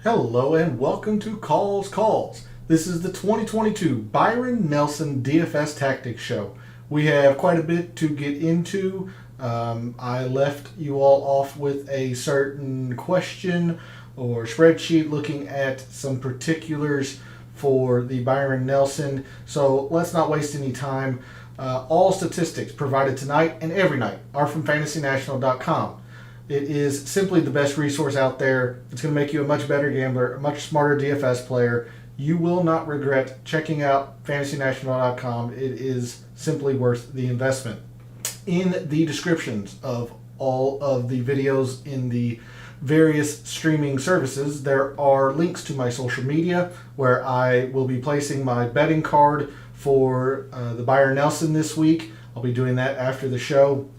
Hello and welcome to Calls. This is the 2022 Byron Nelson DFS Tactics show. We have quite a bit to get into. I left you all off with a certain question or spreadsheet looking at some particulars for the Byron Nelson. So let's not waste any time. All statistics provided tonight and every night are from fantasynational.com. It is simply the best resource out there. It's going to make you a much better gambler, a much smarter DFS player. You will not regret checking out fantasynational.com. It is simply worth the investment. In the descriptions of all of the videos in the various streaming services, there are links to my social media where I will be placing my betting card for the Byron Nelson this week. I'll be doing that after the show.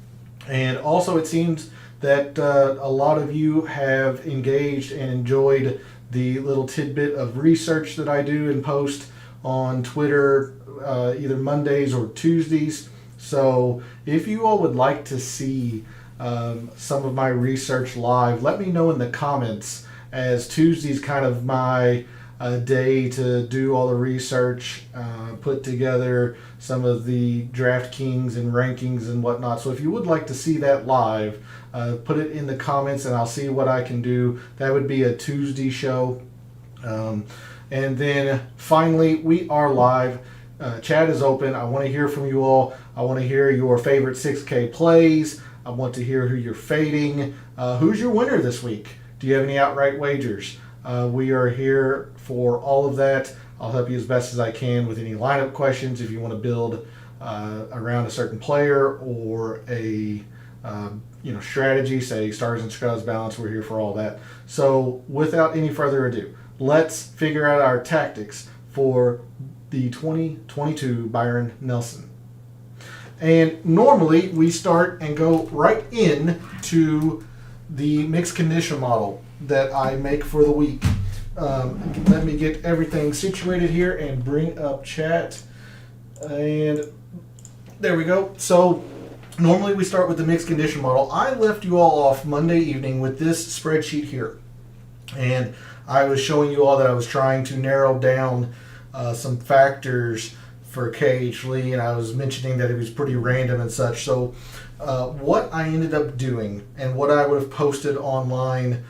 And also it seems that a lot of you have engaged and enjoyed the little tidbit of research that I do and post on Twitter either Mondays or Tuesdays. So if you all would like to see some of my research live, let me know in the comments, as Tuesday's kind of my day to do all the research, put together some of the DraftKings and rankings and whatnot. So if you would like to see that live, put it in the comments and I'll see what I can do. That would be a Tuesday show. And then finally, we are live. Chat is open. I want to hear from you all. I want to hear your favorite 6K plays. I want to hear who you're fading. Who's your winner this week? Do you have any outright wagers? We are here for all of that. I'll help you as best as I can with any lineup questions if you want to build around a certain player or a strategy, say stars and scrubs balance. We're here for all that. So without any further ado, let's figure out our tactics for the 2022 Byron Nelson. And normally we start and go right in to the mixed condition model that I make for the week. Let me get everything situated here and bring up chat. And there we go. So normally we start with the mixed condition model. I left you all off Monday evening with this spreadsheet here. And I was showing you all that I was trying to narrow down some factors for KH Lee, and I was mentioning that it was pretty random and such. So what I ended up doing and what I would have posted online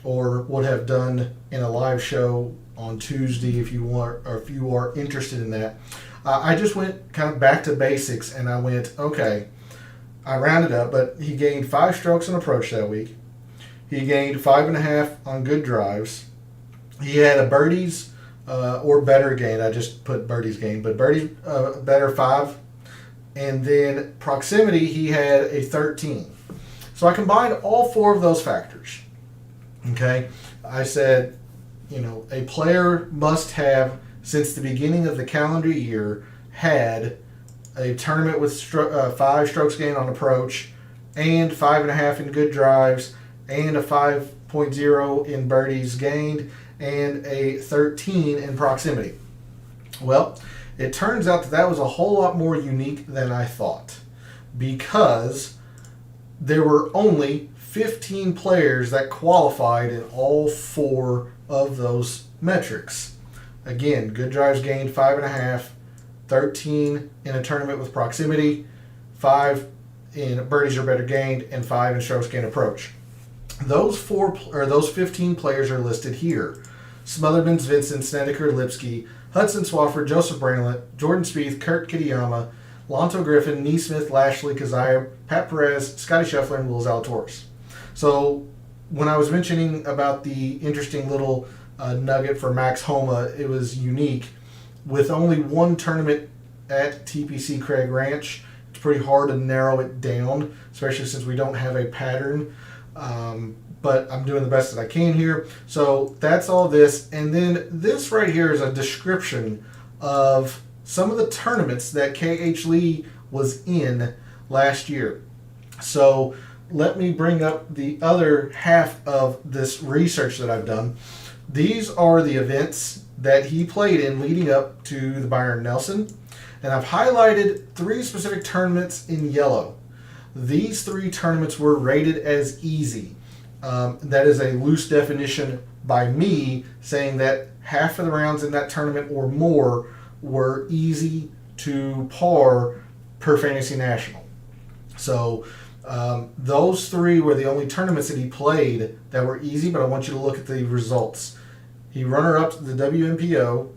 or would have done in a live show on Tuesday if you want, or if you are interested in that, I just went kind of back to basics and I went, okay, I rounded up, but he gained 5 strokes on approach that week. He gained 5.5 on good drives. He had a birdies or better gain. I just put birdies gain, but birdies better 5. And then proximity, he had a 13. So I combined all 4 of those factors. Okay, I said, a player must have, since the beginning of the calendar year, had a tournament with 5 strokes gained on approach and 5.5 in good drives and a 5.0 in birdies gained and a 13 in proximity. Well, it turns out that was a whole lot more unique than I thought, because there were only 15 players that qualified in all 4 of those metrics. Again, good drives gained 5.5, 13 in a tournament with proximity, 5 in birdies or better gained, and 5 in strokes gained approach. Those 15 players are listed here: Smothermans, Vincent, Snedeker, Lipsky, Hudson Swafford, Joseph Brantlett, Jordan Spieth, Kurt Kitayama, Lonto Griffin, Neesmith, Lashley, Kazire, Pat Perez, Scotty Scheffler, and Will Zalatoris. So when I was mentioning about the interesting little nugget for Max Homa, it was unique. With only 1 tournament at TPC Craig Ranch, it's pretty hard to narrow it down, especially since we don't have a pattern. But I'm doing the best that I can here. So that's all this. And then this right here is a description of some of the tournaments that KH Lee was in last year. So let me bring up the other half of this research that I've done. These are the events that he played in leading up to the Byron Nelson. And I've highlighted 3 specific tournaments in yellow. These 3 tournaments were rated as easy. That is a loose definition by me saying that half of the rounds in that tournament or more were easy to par per Fantasy National. So those three were the only tournaments that he played that were easy, but I want you to look at the results. He runner-up to the WMPO.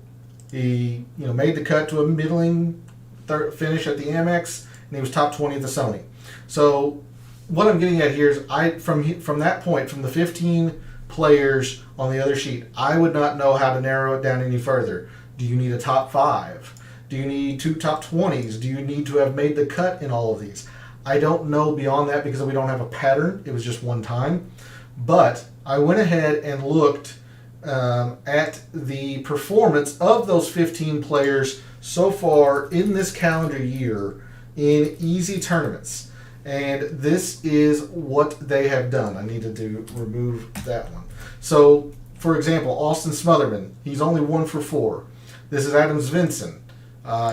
He made the cut to a middling finish at the Amex, and he was top 20 at the Sony. So what I'm getting at here is from that point, from the 15 players on the other sheet, I would not know how to narrow it down any further. Do you need a top 5? Do you need 2 top 20s? Do you need to have made the cut in all of these? I don't know beyond that because we don't have a pattern. It was just one time. But I went ahead and looked at the performance of those 15 players so far in this calendar year in easy tournaments. And this is what they have done. I needed to remove that one. So, for example, Austin Smotherman, he's only 1 for 4. This is Adam Svensson.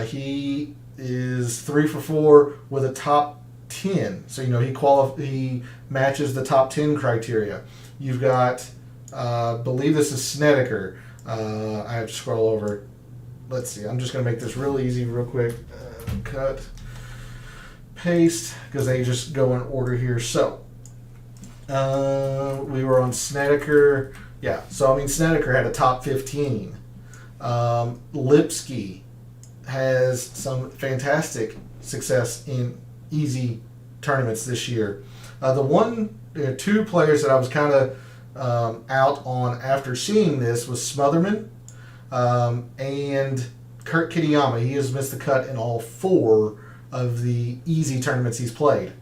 He is 3 for 4 with a top 10. So, he matches the top 10 criteria. You've got, believe this is Snedeker. I have to scroll over. Let's see. I'm just going to make this real easy real quick. Cut. Paste, because they just go in order here. So, we were on Snedeker. Yeah, so Snedeker had a top 15. Lipsky has some fantastic success in easy tournaments this year. The two players that I was kind of out on after seeing this was Smotherman and Kurt Kitayama. He has missed the cut in all 4 of the easy tournaments he's played.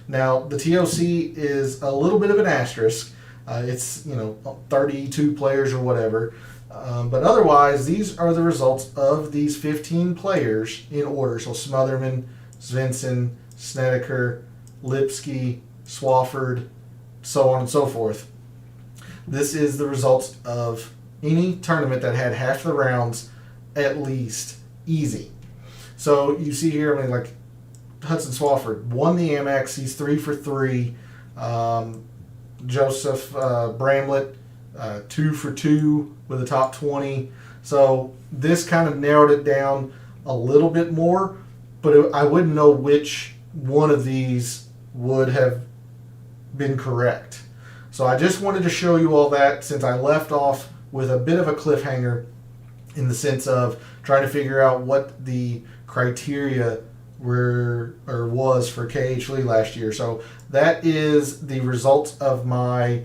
Now, the TOC is a little bit of an asterisk. It's 32 players or whatever. But otherwise, these are the results of these 15 players in order. So Smotherman, Svensson, Snedeker, Lipsky, Swafford, so on and so forth. This is the results of any tournament that had half the rounds at least easy. So you see here, like Hudson Swafford won the Amex. He's 3 for 3. Joseph Bramlett, 2 for 2 with a top 20. So this kind of narrowed it down a little bit more, but I wouldn't know which one of these would have been correct. So I just wanted to show you all that, since I left off with a bit of a cliffhanger in the sense of trying to figure out what the criteria was for KH Lee last year. So that is the results of my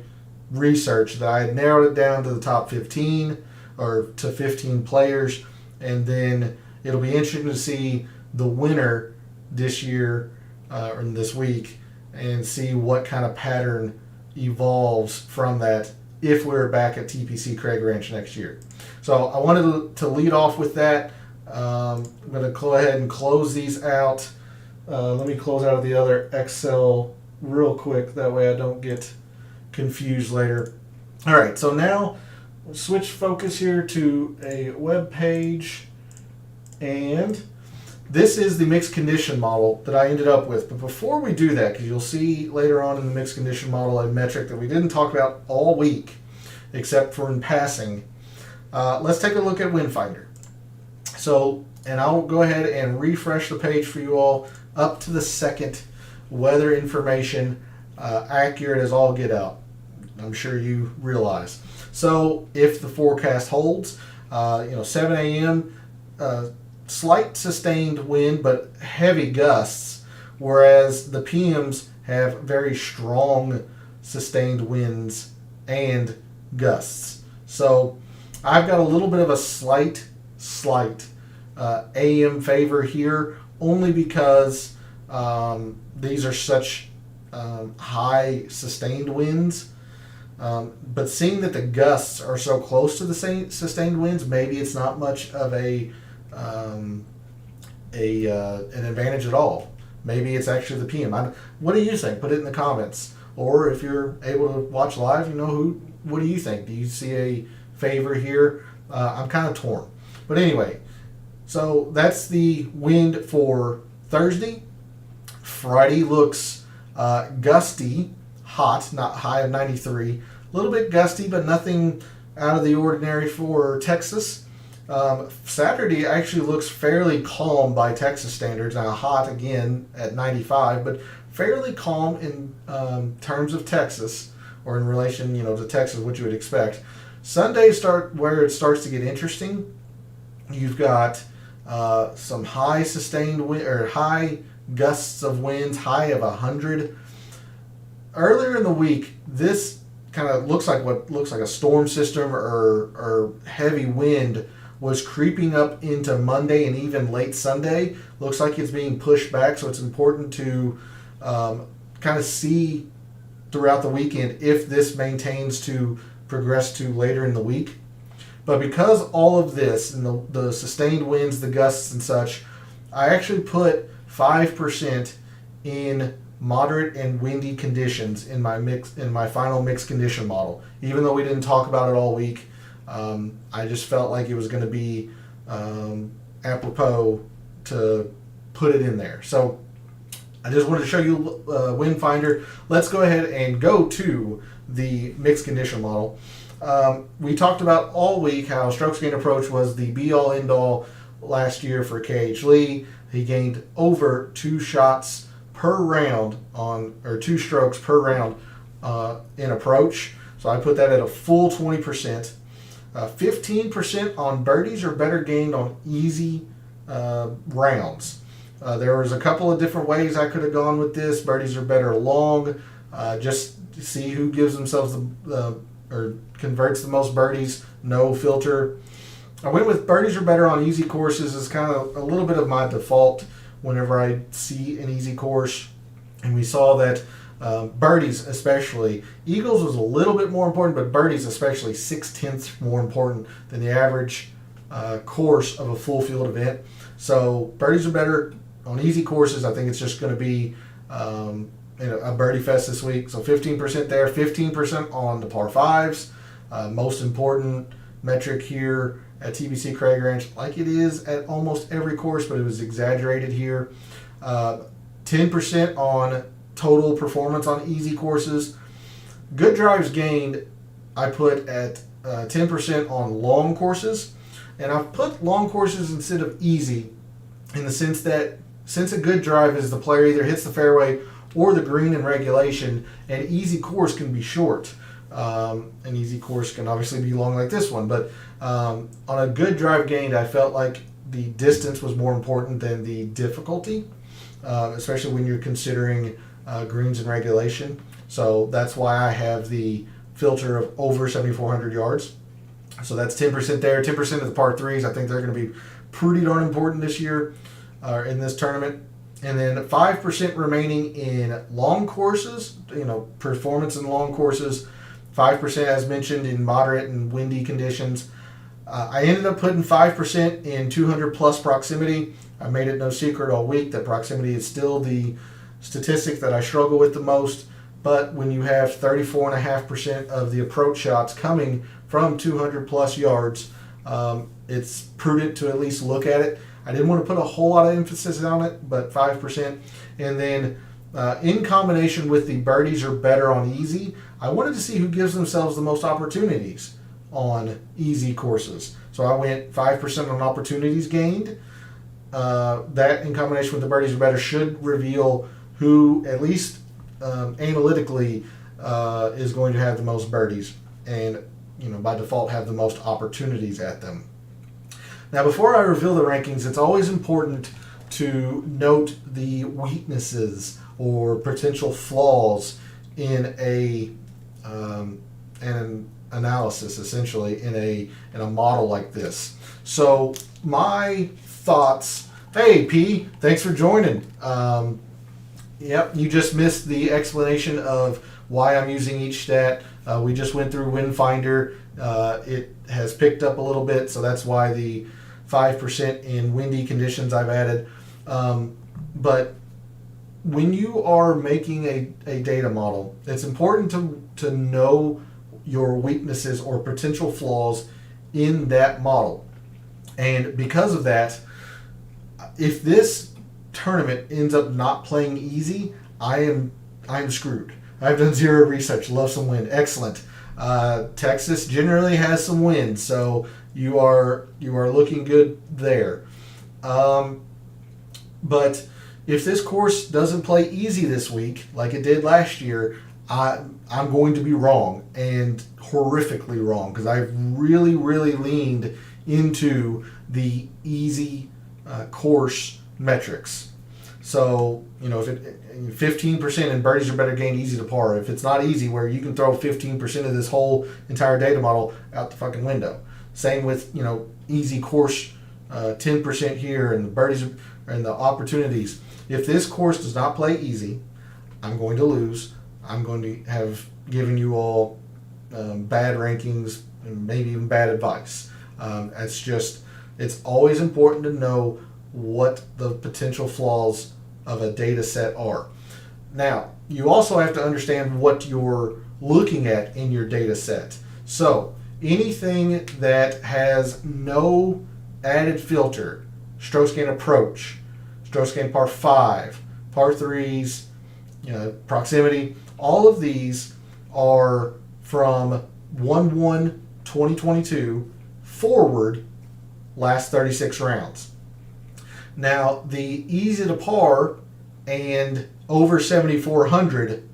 research, that I had narrowed it down to the top 15 or to 15 players, and then it'll be interesting to see the winner this year or this week and see what kind of pattern evolves from that if we're back at TPC Craig Ranch next year. So I wanted to lead off with that. I'm going to go ahead and close these out. Let me close out of the other Excel real quick. That way I don't get confused later. All right, so now we'll switch focus here to a web page. And this is the mixed condition model that I ended up with. But before we do that, because you'll see later on in the mixed condition model a metric that we didn't talk about all week, except for in passing, let's take a look at Windfinder. So, and I'll go ahead and refresh the page for you all up to the second. Weather information, accurate as all get out. I'm sure you realize. So if the forecast holds, 7 a.m., slight sustained wind, but heavy gusts, whereas the PMs have very strong sustained winds and gusts. So I've got a little bit of a slight AM favor here, only because these are such high sustained winds. But seeing that the gusts are so close to the sustained winds, maybe it's not much of an advantage at all. Maybe it's actually the PM. What do you think? Put it in the comments. Or if you're able to watch live, what do you think? Do you see a favor here? I'm kind of torn. But anyway, so that's the wind for Thursday. Friday looks gusty, hot, not high of 93. A little bit gusty, but nothing out of the ordinary for Texas. Saturday actually looks fairly calm by Texas standards. Now hot again at 95, but fairly calm in terms of Texas, or in relation, to Texas, what you would expect. Sunday start where it starts to get interesting. You've got some high sustained wind, or high gusts of winds, high of 100. Earlier in the week, this kind of looks like what looks like a storm system or heavy wind was creeping up into Monday and even late Sunday. Looks like it's being pushed back, so it's important to kind of see throughout the weekend if this maintains to progress to later in the week. But because all of this and the sustained winds, the gusts and such, I actually put 5% in moderate and windy conditions in my final mixed condition model. Even though we didn't talk about it all week, I just felt like it was going to be apropos to put it in there. So I just wanted to show you Wind Finder. Let's go ahead and go to the mixed condition model. We talked about all week how strokes gained approach was the be-all end-all last year for KH Lee. He gained over 2 shots per round or 2 strokes per round in approach. So I put that at a full 20%. 15% on birdies or better gained on easy rounds. There was a couple of different ways I could have gone with this. Birdies are better long. Just see who gives themselves or converts the most birdies. No filter. I went with birdies are better on easy courses as kind of a little bit of my default whenever I see an easy course. And we saw that birdies especially, eagles was a little bit more important, but birdies especially 6/10 more important than the average course of a full field event. So birdies are better on easy courses. I think it's just going to be a birdie fest this week. So 15% there, 15% on the par 5s. Most important metric here at TBC Craig Ranch, like it is at almost every course, but it was exaggerated here. 10% on total performance on easy courses. Good drives gained, I put at 10% on long courses. And I've put long courses instead of easy in the sense that since a good drive is the player either hits the fairway or the green in regulation, an easy course can be short. An easy course can obviously be long like this one, but on a good drive gained, I felt like the distance was more important than the difficulty, especially when you're considering greens in regulation. So that's why I have the filter of over 7,400 yards. So that's 10% there. 10% of the par 3s. I think they're going to be pretty darn important this year in this tournament. And then 5% remaining in long courses, performance in long courses. 5%, as mentioned, in moderate and windy conditions. I ended up putting 5% in 200 plus proximity. I made it no secret all week that proximity is still the statistic that I struggle with the most. But when you have 34.5% of the approach shots coming from 200 plus yards, it's prudent to at least look at it. I didn't want to put a whole lot of emphasis on it, but 5%. And then in combination with the birdies are better on easy, I wanted to see who gives themselves the most opportunities on easy courses. So I went 5% on opportunities gained. That in combination with the birdies are better should reveal who, at least analytically, is going to have the most birdies and by default have the most opportunities at them. Now, before I reveal the rankings, it's always important to note the weaknesses or potential flaws in an analysis, essentially in a model like this. So my thoughts. Hey P, thanks for joining. Yep, you just missed the explanation of why I'm using each stat. We just went through Wind Finder. It has picked up a little bit, so that's why the 5% in windy conditions I've added. But when you are making a data model, it's important to know your weaknesses or potential flaws in that model. And because of that, if this tournament ends up not playing easy, I'm screwed. I've done zero research. Love some wind. Excellent. Texas generally has some wind, so you are looking good there. But if this course doesn't play easy this week, like it did last year, I'm going to be wrong, and horrifically wrong, because I've really leaned into the easy course metrics. So, if 15% and birdies are better gained easy to par. If it's not easy, where you can throw 15% of this whole entire data model out the fucking window. Same with, easy course, 10% here, and the birdies and the opportunities. If this course does not play easy, I'm going to lose. I'm going to have given you all bad rankings and maybe even bad advice. It's always important to know what the potential flaws of a data set are. Now, you also have to understand what you're looking at in your data set. So, anything that has no added filter, stroke gain approach, stroke gain par 5, par 3s, proximity, all of these are from 1/1/2022 forward last 36 rounds. Now, the easy to par and over 7,400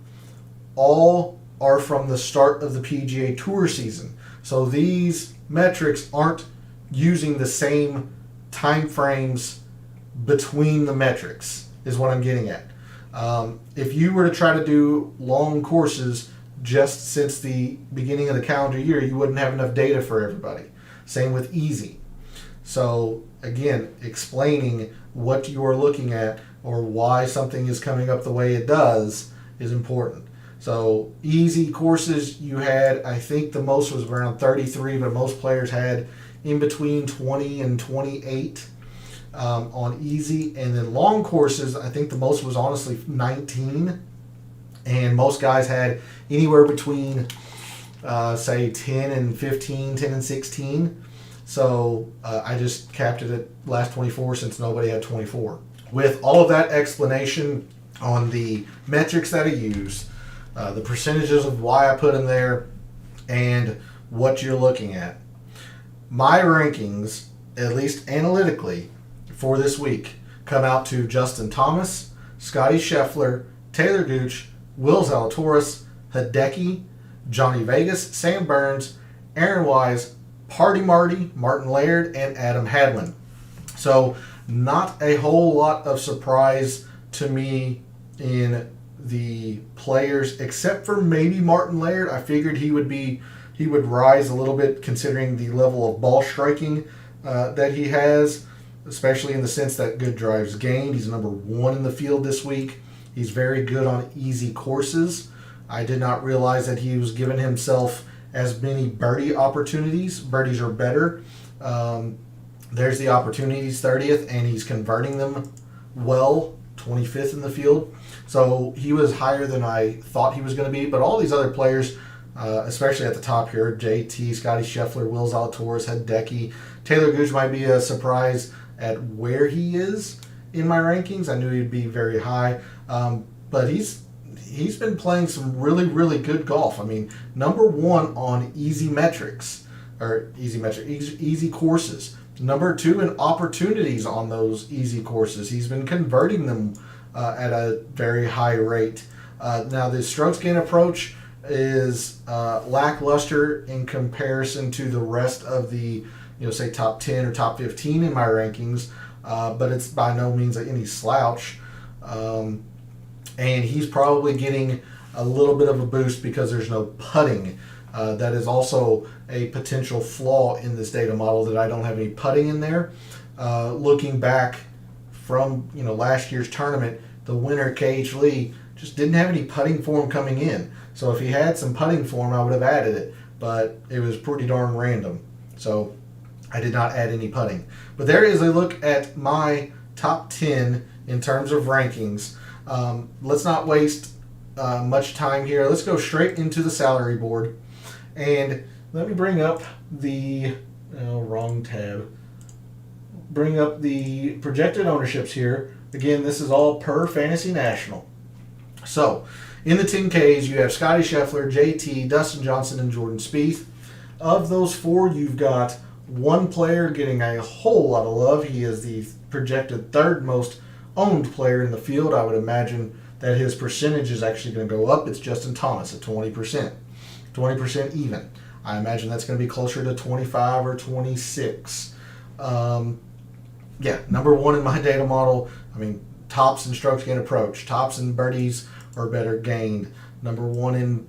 all are from the start of the PGA Tour season. So these metrics aren't using the same time frames between the metrics, is what I'm getting at. If you were to try to do long courses just since the beginning of the calendar year, you wouldn't have enough data for everybody. Same with easy. So again, explaining what you are looking at or why something is coming up the way it does is important. So easy courses, you had, I think the most was around 33, but most players had in between 20 and 28 on easy. And then long courses, I think the most was honestly 19. And most guys had anywhere between, say, 10 and 15, 10 and 16. So I just capped it at last 24 since nobody had 24. With all of that explanation on the metrics that I use, the percentages of why I put them there, and what you're looking at, my rankings, at least analytically, for this week, come out to Justin Thomas, Scotty Scheffler, Taylor Gooch, Will Zalatoris, Hideki, Johnny Vegas, Sam Burns, Aaron Wise, Party Marty, Martin Laird, and Adam Hadwin. So not a whole lot of surprise to me in the players, except for maybe Martin Laird. I figured he would rise a little bit considering the level of ball striking that he has, especially in the sense that good drives gained. He's number 1 in the field this week. He's very good on easy courses. I did not realize that he was giving himself as many birdie opportunities. Birdies are better. There's the opportunities, 30th, and he's converting them well, 25th in the field. So he was higher than I thought he was going to be. But all these other players, especially at the top here, JT, Scotty Scheffler, Will Zalatoris, Hideki, Taylor Gooch might be a surprise at where he is in my rankings. I knew he'd be very high, but he's been playing some really good golf. I mean, number 1 on easy courses. Number 2 in opportunities on those easy courses. He's been converting them at a very high rate. Now, the strokes gain approach is lackluster in comparison to the rest of the, say top 10 or top 15 in my rankings, but it's by no means any slouch. And he's probably getting a little bit of a boost because there's no putting. That is also a potential flaw in this data model, that I don't have any putting in there. Looking back from last year's tournament, the winner KH Lee just didn't have any putting form coming in. So if he had some putting form, I would have added it, but it was pretty darn random. So I did not add any putting. But there is a look at my top 10 in terms of rankings. Let's not waste much time here. Let's go straight into the salary board. And let me bring up the wrong tab. Bring up the projected ownerships here. Again, this is all per Fantasy National. So, In the 10Ks, you have Scotty Scheffler, JT, Dustin Johnson, and Jordan Spieth. Of those four, you've got one player getting a whole lot of love. He is the projected third most owned player in the field. I would imagine that his percentage is actually going to go up. It's Justin Thomas at 20%. 20% even. I imagine that's going to be closer to 25 or 26. Number one in my data model. I mean, tops in strokes gained approach, tops in birdies or better gained. Number one in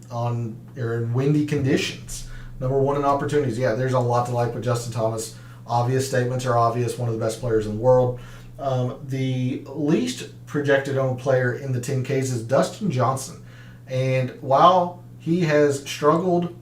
windy conditions. Number one in opportunities. Yeah, there's a lot to like with Justin Thomas. Obvious statements are obvious. One of the best players in the world. The least projected owned player in the 10Ks is Dustin Johnson. And while he has struggled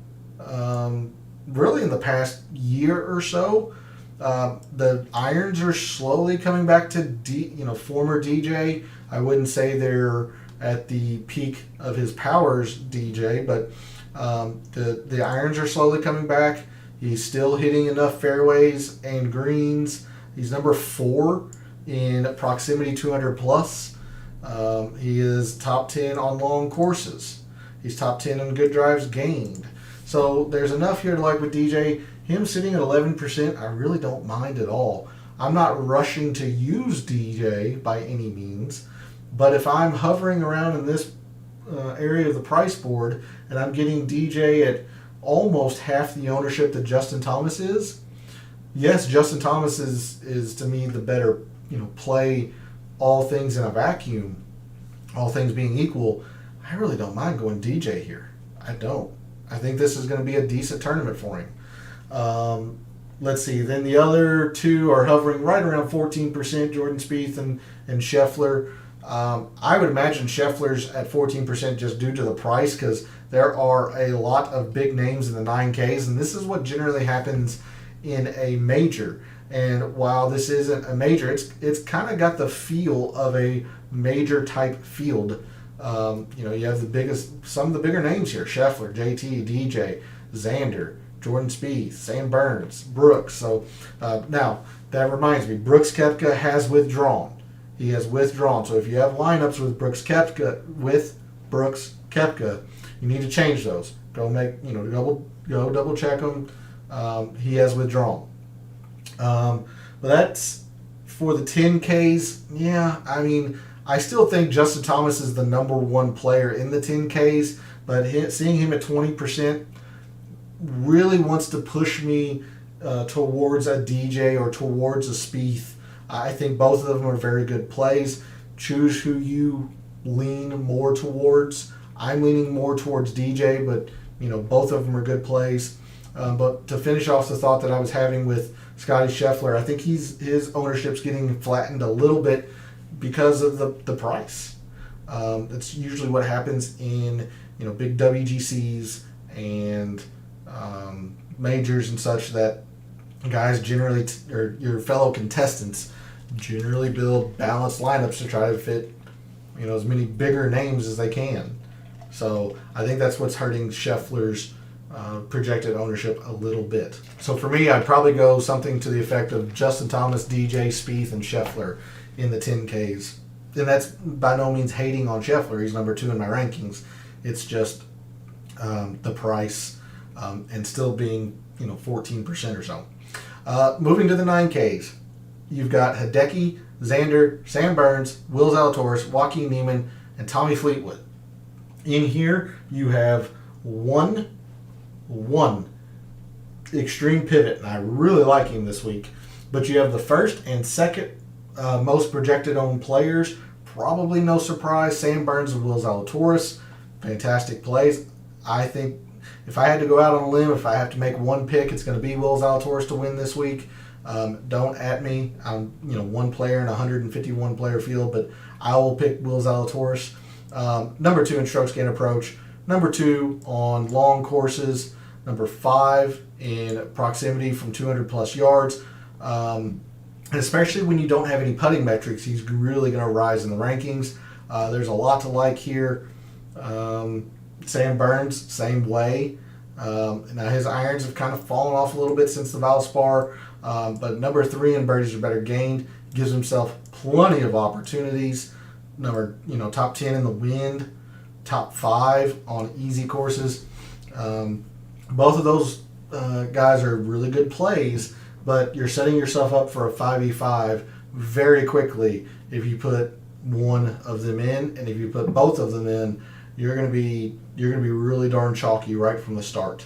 really in the past year or so, the irons are slowly coming back to former DJ. I wouldn't say they're at the peak of his powers, DJ, but the irons are slowly coming back. He's still hitting enough fairways and greens. He's number 4 in proximity 200 plus. He is top 10 on long courses. He's top 10 on good drives gained. So there's enough here to like with DJ. Him sitting at 11%, I really don't mind at all. I'm not rushing to use DJ by any means, but if I'm hovering around in this area of the price board and I'm getting DJ at almost half the ownership that Justin Thomas is, yes, Justin Thomas is to me the better play, all things in a vacuum, all things being equal. I really don't mind going DJ here. I don't. I think this is going to be a decent tournament for him. Let's see. Then the other two are hovering right around 14%, Jordan Spieth and Scheffler. I would imagine Scheffler's at 14% just due to the price, because there are a lot of big names in the 9Ks, and this is what generally happens in a major. And while this isn't a major, it's kind of got the feel of a major type field. You have some of the bigger names here: Scheffler, JT, DJ, Xander, Jordan Spieth, Sam Burns, Brooks. So now that reminds me, Brooks Koepka has withdrawn. He has withdrawn. So if you have lineups with Brooks Koepka, you need to change those. Go double check them. He has withdrawn. But that's for the 10Ks. Yeah, I mean, I still think Justin Thomas is the number one player in the 10Ks, but seeing him at 20% really wants to push me towards a DJ or towards a Spieth. I think both of them are very good plays. Choose who you lean more towards. I'm leaning more towards DJ, but both of them are good plays. But to finish off the thought that I was having with Scotty Scheffler, I think his ownership's getting flattened a little bit because of the price. That's usually what happens in big WGCs and majors and such, that guys generally or your fellow contestants generally build balanced lineups to try to fit as many bigger names as they can. So I think that's what's hurting Scheffler's projected ownership a little bit. So for me, I'd probably go something to the effect of Justin Thomas, DJ, Spieth, and Scheffler in the 10Ks. And that's by no means hating on Scheffler. He's number 2 in my rankings. It's just the price and still being 14% or so. Moving to the 9Ks, you've got Hideki, Xander, Sam Burns, Will Zalatoris, Joaquin Niemann, and Tommy Fleetwood. In here, you have one extreme pivot, and I really like him this week. But you have the first and second most projected owned players. Probably no surprise, Sam Burns and Will Zalatoris. Fantastic plays. I think if I had to go out on a limb, if I have to make one pick, it's going to be Will Zalatoris to win this week. Don't at me. I'm one player in a 151 player field, but I will pick Will Zalatoris. Number 2 in strokes gained approach. Number 2 on long courses. Number 5 in proximity from 200 plus yards. And especially when you don't have any putting metrics, he's really going to rise in the rankings. There's a lot to like here. Sam Burns, same way. Now his irons have kind of fallen off a little bit since the Valspar, but number 3 in birdies are better gained. Gives himself plenty of opportunities. Top 10 in the wind. top 5 on easy courses. Both of those guys are really good plays, but you're setting yourself up for a 5v5 very quickly if you put one of them in, and if you put both of them in, you're going to be really darn chalky right from the start.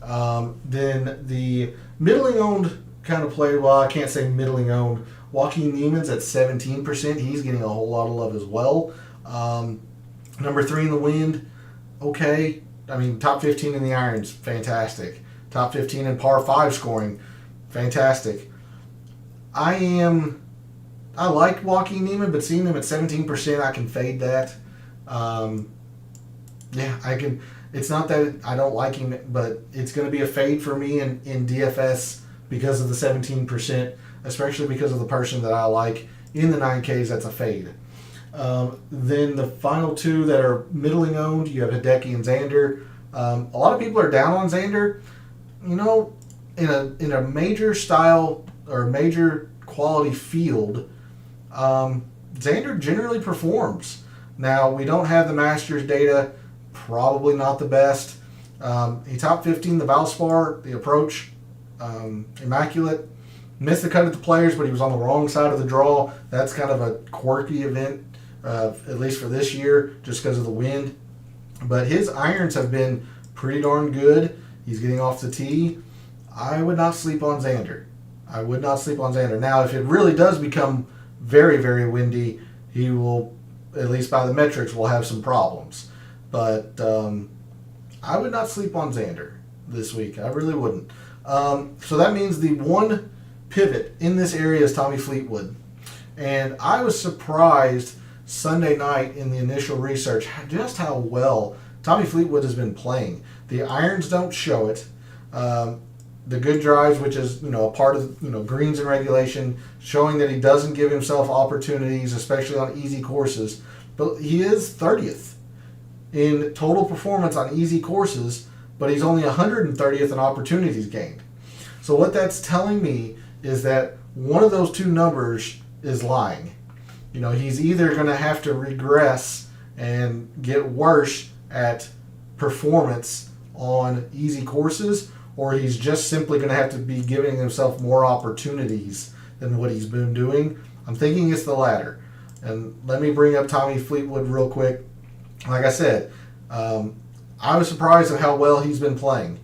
Then the middling owned kind of player, well, I can't say middling owned. Joaquin Niemann's at 17%. He's getting a whole lot of love as well. Number 3 in the wind, okay. I mean, top 15 in the irons, fantastic. Top 15 in par 5 scoring, fantastic. I like Joaquin Niemann, but seeing him at 17%, I can fade that. Yeah, I can. It's not that I don't like him, but it's going to be a fade for me in DFS because of the 17%, especially because of the person that I like in the 9Ks. That's a fade. Then the final 2 that are middling owned, you have Hideki and Xander. A lot of people are down on Xander. You know, in a major style or major quality field, Xander generally performs. Now, we don't have the Masters data, probably not the best. He top 15 the Valspar, the approach, immaculate. Missed the cut at the Players, but he was on the wrong side of the draw. That's kind of a quirky event, at least for this year, just because of the wind. But his irons have been pretty darn good. He's getting off the tee. I would not sleep on Xander. I would not sleep on Xander. Now, if it really does become very, very windy, he will, at least by the metrics, will have some problems. But I would not sleep on Xander this week. I really wouldn't. So that means the one pivot in this area is Tommy Fleetwood. And I was surprised Sunday night in the initial research just how well Tommy Fleetwood has been playing. The irons don't show it. The good drives, which is a part of greens and regulation, showing that he doesn't give himself opportunities, especially on easy courses. But he is 30th in total performance on easy courses, but he's only 130th in opportunities gained. So what that's telling me is that one of those 2 numbers is lying. He's either going to have to regress and get worse at performance on easy courses, or he's just simply going to have to be giving himself more opportunities than what he's been doing. I'm thinking it's the latter. And let me bring up Tommy Fleetwood real quick. Like I said, I was surprised at how well he's been playing.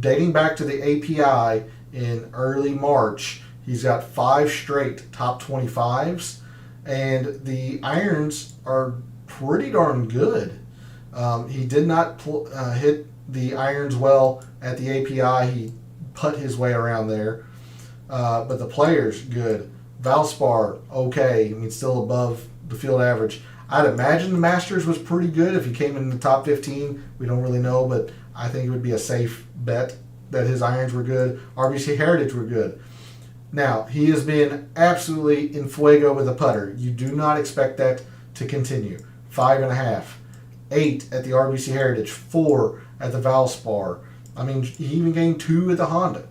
Dating back to the API in early March, he's got 5 straight top 25s, and the irons are pretty darn good. He did not hit the irons well at the API. He put his way around there. But the Players, good. Valspar, okay. I mean, still above the field average. I'd imagine the Masters was pretty good if he came in the top 15. We don't really know, but I think it would be a safe bet that his irons were good. RBC Heritage were good. Now, he has been absolutely in fuego with the putter. You do not expect that to continue. 5.5. 8 at the RBC Heritage. 4 at the Valspar. I mean, he even gained 2 at the Honda.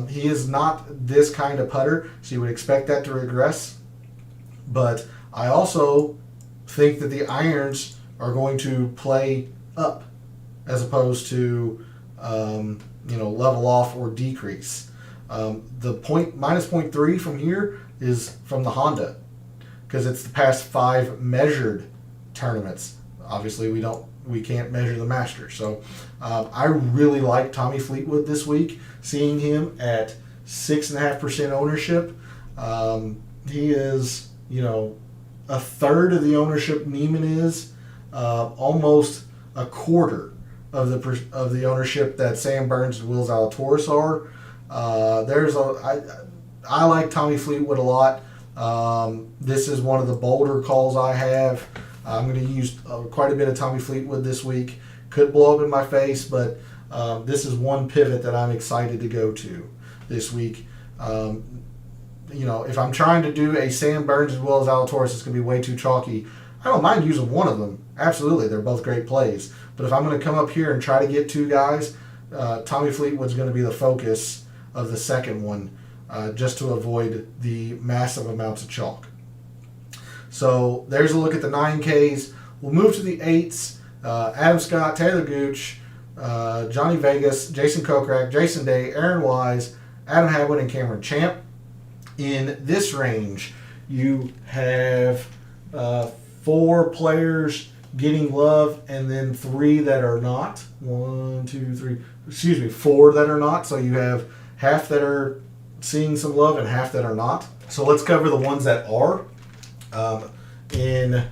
He is not this kind of putter, so you would expect that to regress. But I also think that the irons are going to play up as opposed to level off or decrease. The minus 0.3 from here is from the Honda because it's the past 5 measured tournaments. Obviously, we can't measure the Masters. So I really like Tommy Fleetwood this week. Seeing him at 6.5% ownership, he is a third of the ownership Niemann is, almost a quarter of the ownership that Sam Burns and Will Zalatoris are. I like Tommy Fleetwood a lot. This is one of the bolder calls I have. I'm going to use quite a bit of Tommy Fleetwood this week. Could blow up in my face, but this is one pivot that I'm excited to go to this week. If I'm trying to do a Sam Burns as well as Zalatoris, it's going to be way too chalky. I don't mind using one of them. Absolutely, they're both great plays. But if I'm going to come up here and try to get 2 guys, Tommy Fleetwood's going to be the focus of the second one, just to avoid the massive amounts of chalk. So there's a look at the 9Ks. We'll move to the 8s. Adam Scott, Taylor Gooch, Johnny Vegas, Jason Kokrak, Jason Day, Aaron Wise, Adam Hadwin, and Cameron Champ. In this range, you have 4 players getting love, and then 3 that are not. 4 that are not. So you have half that are seeing some love and half that are not. So let's cover the ones that are. In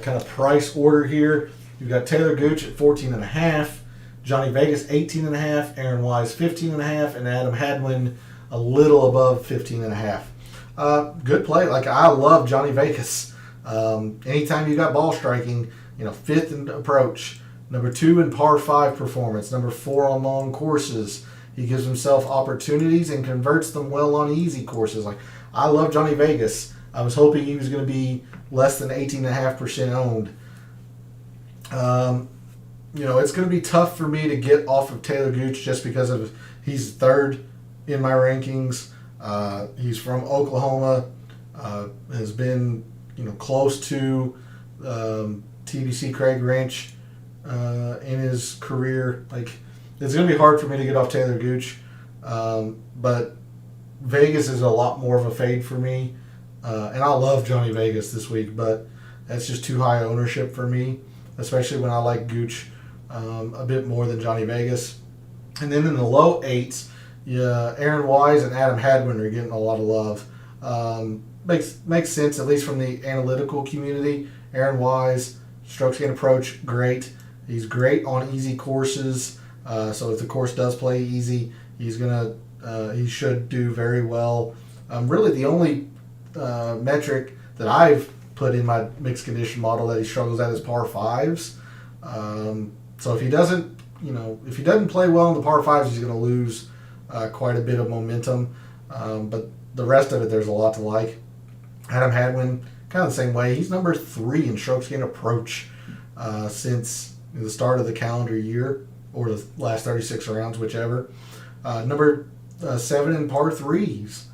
kind of price order here, you've got Taylor Gooch at 14.5, Johnny Vegas 18.5, Aaron Wise 15.5, and Adam Hadwin a little above 15.5. Good play. Like, I love Johnny Vegas. Anytime you got ball striking, 5th in approach, number 2 in par 5 performance, number 4 on long courses. He gives himself opportunities and converts them well on easy courses. Like, I love Johnny Vegas. I was hoping he was going to be less than 18.5% owned. It's going to be tough for me to get off of Taylor Gooch just because of he's 3rd in my rankings. He's from Oklahoma. Has been close to TBC Craig Ranch in his career. Like, it's going to be hard for me to get off Taylor Gooch, but Vegas is a lot more of a fade for me. And I love Johnny Vegas this week, but that's just too high ownership for me, especially when I like Gooch a bit more than Johnny Vegas. And then in the low 8s, Aaron Wise and Adam Hadwin are getting a lot of love. Makes sense, at least from the analytical community. Aaron Wise, strokes gain approach, great. He's great on easy courses. So if the course does play easy, he should do very well. Really, the only metric that I've put in my mixed condition model that he struggles at is par 5s. So if he doesn't play well in the par 5s, he's going to lose quite a bit of momentum. But the rest of it, there's a lot to like. Adam Hadwin, kind of the same way. He's number 3 in strokes gain approach since the start of the calendar year, or the last 36 rounds, whichever. Number 7 in par 3s.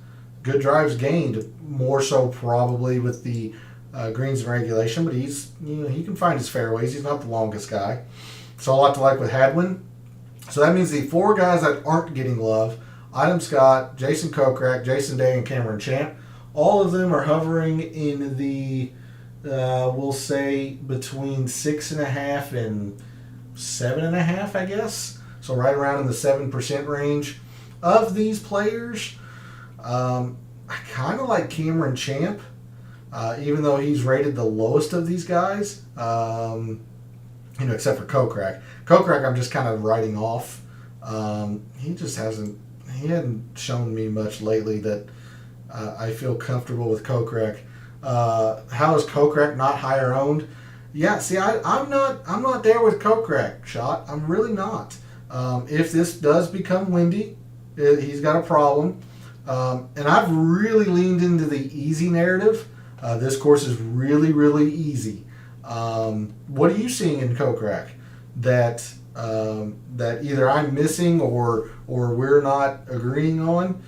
Good drives gained, more so probably with the greens and regulation, but he can find his fairways. He's not the longest guy. So a lot to like with Hadwin. So that means the 4 guys that aren't getting love, Adam Scott, Jason Kokrak, Jason Day, and Cameron Champ, all of them are hovering in the, we'll say, between 6.5 and 7.5, I guess. So right around in the 7% range. Of these players, I kind of like Cameron Champ, even though he's rated the lowest of these guys, except for Kokrak. Kokrak I'm just kind of writing off. He hadn't shown me much lately that I feel comfortable with Kokrak. How is Kokrak not higher owned? Yeah, see, I'm not there with Kokrak, Shot. I'm really not. If this does become windy, he's got a problem. And I've really leaned into the easy narrative. This course is really, really easy. What are you seeing in Kokrak that either I'm missing or we're not agreeing on?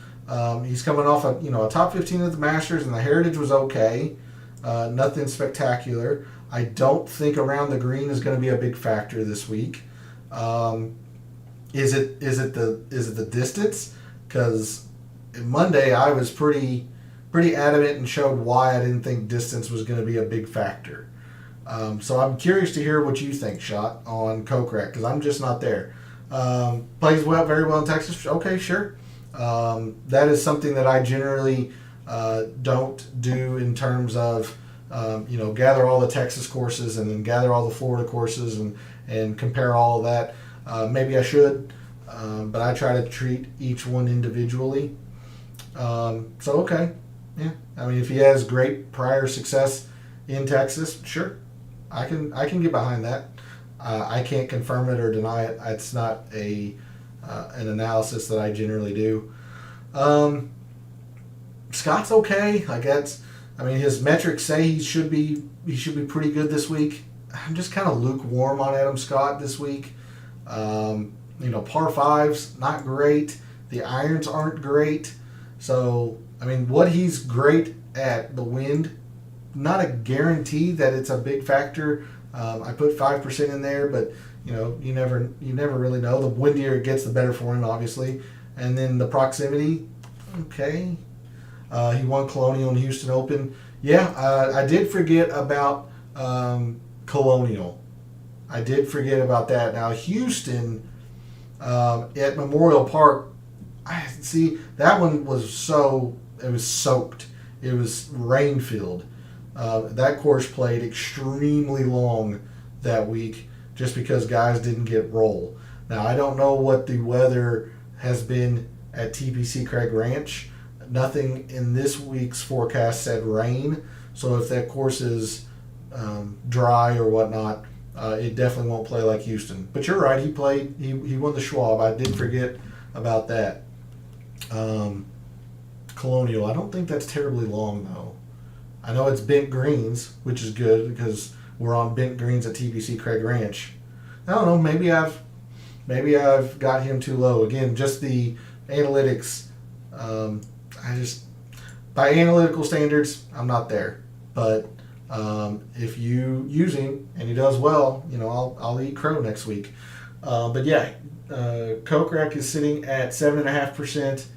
He's coming off a top 15 at the Masters, and the Heritage was okay. Nothing spectacular. I don't think around the green is going to be a big factor this week. Is it the distance? Because Monday I was pretty adamant and showed why I didn't think distance was going to be a big factor. So I'm curious to hear what you think, Shot, on Kokrak, because I'm just not there. Plays very well in Texas. Okay, sure. That is something that I generally don't do in terms of gather all the Texas courses and then gather all the Florida courses and compare all of that. Maybe I should, but I try to treat each one individually. Okay, yeah. I mean, if he has great prior success in Texas, sure, I can get behind that. I can't confirm it or deny it. It's not an analysis that I generally do. Scott's okay. His metrics say he should be pretty good this week. I'm just kind of lukewarm on Adam Scott this week. Par 5s, not great. The irons aren't great. So, what he's great at, the wind, not a guarantee that it's a big factor I put 5% in there, but you never really know. The windier it gets, the better for him, obviously. And then the proximity, okay. He won Colonial and Houston Open. Yeah, I did forget about Colonial. I did forget about that. Now Houston at Memorial Park, I see that one was it was soaked. It was rain filled. That course played extremely long that week just because guys didn't get roll. Now I don't know what the weather has been at TPC Craig Ranch. Nothing in this week's forecast said rain, so if that course is dry or whatnot, it definitely won't play like Houston. But you're right, he won the Schwab. I did forget about that. Colonial, I don't think that's terribly long though. I know it's bent greens, which is good because we're on bent greens at TPC Craig Ranch. I don't know, maybe I've got him too low. Again, just the analytics. By analytical standards, I'm not there. But if you use him and he does well, I'll eat crow next week. But yeah, Kokrak is sitting at 7.5%.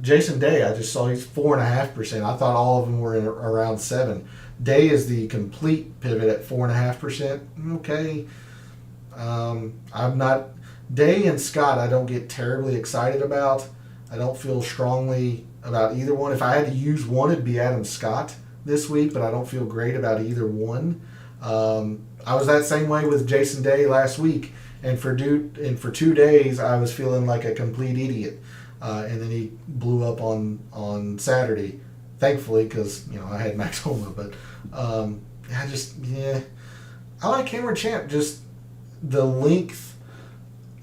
Jason Day, I just saw he's 4.5%. I thought all of them were around 7. Day is the complete pivot at 4.5%. Okay. I'm not Day and Scott. I don't get terribly excited about. I don't feel strongly about either one. If I had to use one, it'd be Adam Scott this week, but I don't feel great about either one. I was that same way with Jason Day last week, and for 2 days I was feeling like a complete idiot. And then he blew up on Saturday, thankfully, because I had Max Homa. But I like Cameron Champ, just the length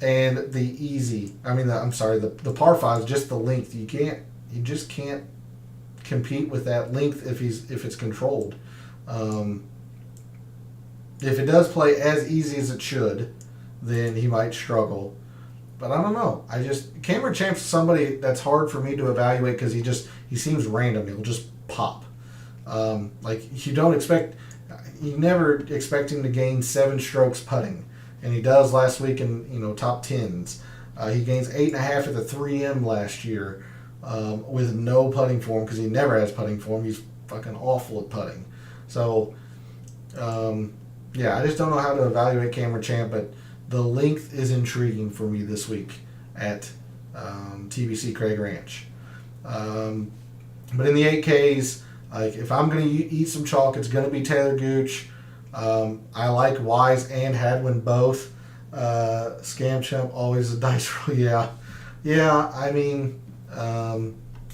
and the easy. The par five, just the length. You just can't compete with that length if it's controlled. If it does play as easy as it should, then he might struggle. But I don't know. Cameron Champ's somebody that's hard for me to evaluate because he seems random. He'll just pop. You never expect him to gain 7 strokes putting, and he does last week in top 10s. He gains 8.5 at the 3M last year with no putting form because he never has putting form. He's fucking awful at putting. So I just don't know how to evaluate Cameron Champ, but the length is intriguing for me this week at TBC Craig Ranch. But in the 8Ks, if I'm going to eat some chalk, it's going to be Taylor Gooch. I like Wise and Hadwin both. Scam Chump, always a dice roll. Yeah.